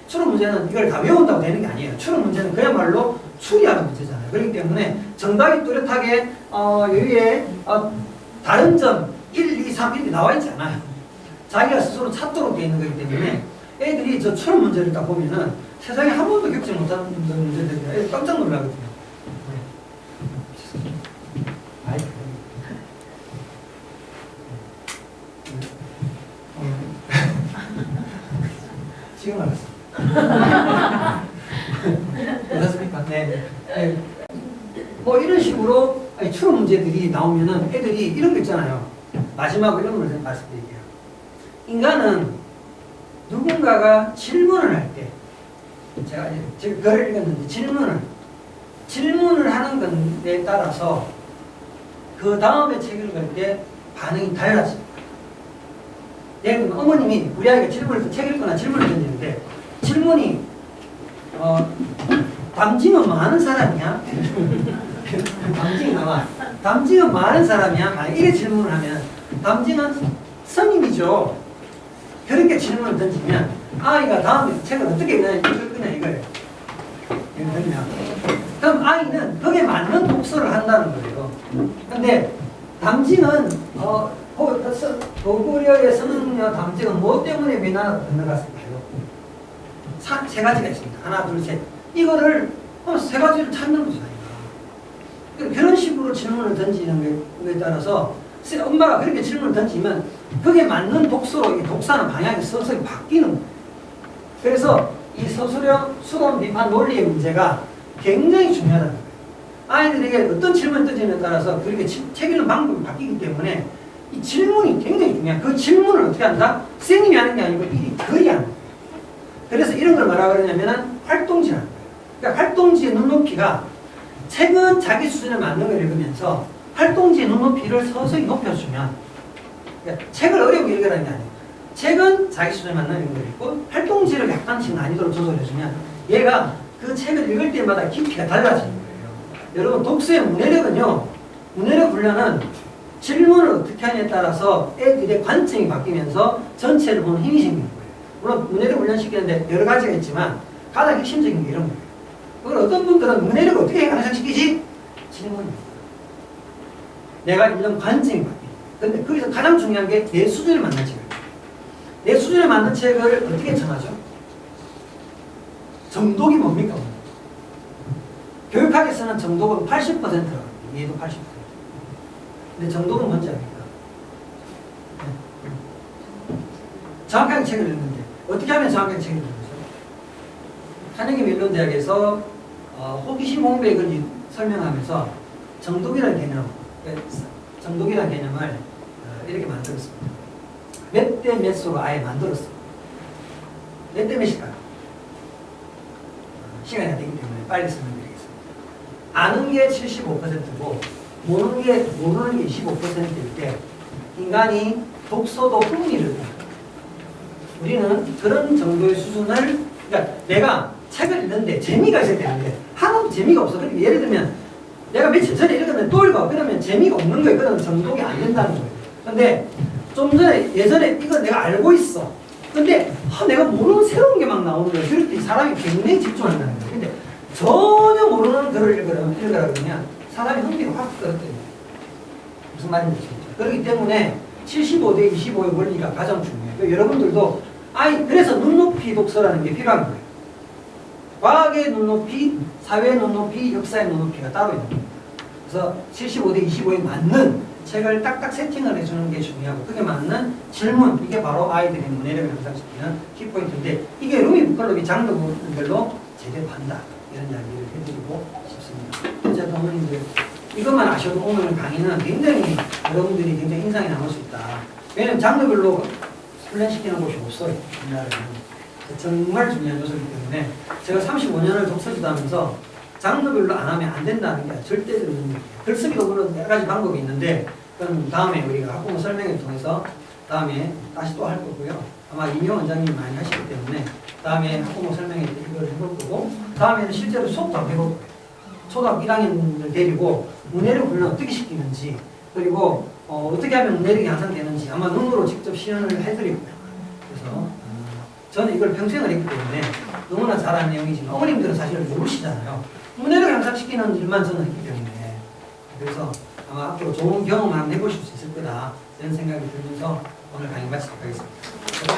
추론 문제는 이걸 다 외운다고 되는 게 아니에요. 추론 문제는 그야말로 추리하는 문제잖아요. 그렇기 때문에 정답이 뚜렷하게 여기에 다른 점 1, 2, 3 이렇게 나와 있지 않아요. 자기가 스스로 찾도록 되어 있는 거기 때문에 애들이 저 추론 문제를 딱 보면은 세상에 한 번도 겪지 못한 문제들이라 애들 깜짝 놀라거든요. 지금 알았어. 괜찮습니까? 네. 네. 뭐 이런 식으로 추론 문제들이 나오면은 애들이 이런 거 있잖아요. 마지막으로 이런 걸 말씀드릴게요. 인간은 누군가가 질문을 할 때, 제가 글을 읽었는데 질문을 하는 건에 따라서 그 다음에 책을 읽을 때 반응이 달라집니다. 예를 들면 어머님이 우리 아이가 책을 읽거나 질문을 던지는데 질문이 담징은 많은 사람이야? 담징이 나와. 담징은 많은 사람이야? 만약 이래 질문을 하면 담징은 성인이죠. 그렇게 질문을 던지면 아이가 다음에 책을 어떻게 읽을 거냐 이거예요. 그럼 아이는 거기에 맞는 독서를 한다는 거예요. 근데 담징은 고구려의 성녀 담징은 뭐 때문에 위난을 건너갔을까요? 세 가지가 있습니다. 하나, 둘, 셋. 이거를 세 가지를 찾는 거죠. 그런 식으로 질문을 던지는 거에 따라서 엄마가 그렇게 질문을 던지면 그게 맞는 독서로 이 독서하는 방향이 서서히 바뀌는 거예요. 그래서 이 서술형, 수론, 비판, 논리의 문제가 굉장히 중요하다는 거예요. 아이들에게 어떤 질문을 던지느냐에 따라서 그렇게 책 읽는 방법이 바뀌기 때문에 이 질문이 굉장히 중요해요. 그 질문을 어떻게 한다? 선생님이 하는 게 아니고 이 글이 하는 거예요. 그래서 이런 걸 뭐라 그러냐면 활동지라는 거예요. 그러니까 활동지의 눈높이가 책은 자기 수준에 맞는 걸 읽으면서 활동지의 눈높이를 서서히 높여주면, 그러니까 책을 어렵게 읽으라는 게 아니에요. 책은 자기 수준에 맞는 걸 읽고 활동지를 약간씩 난이도를 조절해주면 얘가 그 책을 읽을 때마다 깊이가 달라지는 거예요. 여러분 독서의 문해력은요, 문해력 훈련은 질문을 어떻게 하냐에 따라서 애들의 관점이 바뀌면서 전체를 보는 힘이 생기는 거예요. 물론 문해력 훈련시키는데 여러 가지가 있지만 가장 핵심적인 게 이런 거예요. 그걸 어떤 분들은 문해력을 어떻게 향상시키지? 질문입니다. 내가 읽는 관점이 바뀌는 거예요. 근데 거기서 가장 중요한 게 내 수준에 맞는 책을. 내 수준에 맞는 책을 어떻게 정하죠? 정독이 뭡니까? 교육학에서는 정독은 80%라고 이해도 80%. 근데 정독은 뭔지 압니까? 정확하게 책을 읽는데 어떻게 하면 정확하게 책을 읽는 거죠? 카네기 멜론 대학에서 호기심 홍보의 글 설명하면서 정독이라는 개념을 이렇게 만들었습니다. 몇 대 몇으로 아예 만들었어요. 몇 대 몇일까요? 시간이 안 되기 때문에 빨리 설명드리겠습니다. 아는 게 75%고 모르는 게 25%일 때 인간이 독서도 흥미를 느껴요. 우리는 그런 정도의 수준을, 그러니까 내가 책을 읽는데 재미가 있어야 되는데 하나도 재미가 없어. 그러니까 예를 들면 내가 며칠 전에 읽었는데 또 읽어. 그러면 재미가 없는 거예요. 그러면 정독이 안 된다는 거예요. 근데 좀 전에 예전에 이거 내가 알고 있어. 근데 내가 모르는 새로운 게 막 나오는 거예요. 그럴 때 사람이 굉장히 집중한다는 거예요. 근데 전혀 모르는 글을 읽으라 그러면 사람이 흥미를 확 떨어뜨려요. 무슨 말인지 아시겠죠? 그렇기 때문에 75대 25의 원리가 가장 중요해요. 여러분들도 그래서 눈높이 독서라는 게 필요한 거예요. 과학의 눈높이, 사회의 눈높이, 역사의 눈높이가 따로 있는 거예요. 그래서 75대 25에 맞는 책을 딱딱 세팅을 해주는 게 중요하고 그게 맞는 질문, 이게 바로 아이들의 문해력을 향상시키는 키포인트인데 이게 루미 북클럽이 장르별로 제대로 한다, 이런 이야기를 해드리고 싶습니다. 제가 어머님들 이것만 아셔도 오늘 강의는 굉장히 여러분들이 굉장히 인상이 남을 수 있다. 왜냐하면 장르별로 훈련시키는 곳이 없어요. 우리나라는 정말 중요한 요소이기 때문에 제가 35년을 독서지도 하면서 장르별로 안 하면 안 된다는 게 절대적인 의미예요. 글쓰기도 물론 여러 가지 방법이 있는데 그건 다음에 우리가 학부모 설명을 통해서 다음에 다시 또 할 거고요. 아마 이명 원장님이 많이 하시기 때문에 다음에 학부모 설명회 때 이걸 해볼 거고 다음에는 실제로 수업도 한번 해볼 거예요. 초등학교 1학년을 데리고 문해력 훈련 어떻게 시키는지 그리고 어떻게 하면 문해력이 향상되는지 아마 눈으로 직접 시연을 해드릴 거예요. 그래서 저는 이걸 평생을 했기 때문에 너무나 잘 아는 내용이지만 어머님들은 사실 모르시잖아요. 문해력 향상시키는 일만 저는 했기 때문에 그래서 아마 앞으로 좋은 경험을 한번 해보실 수 있을 거다 이런 생각이 들면서 오늘 강의 마치도록 하겠습니다.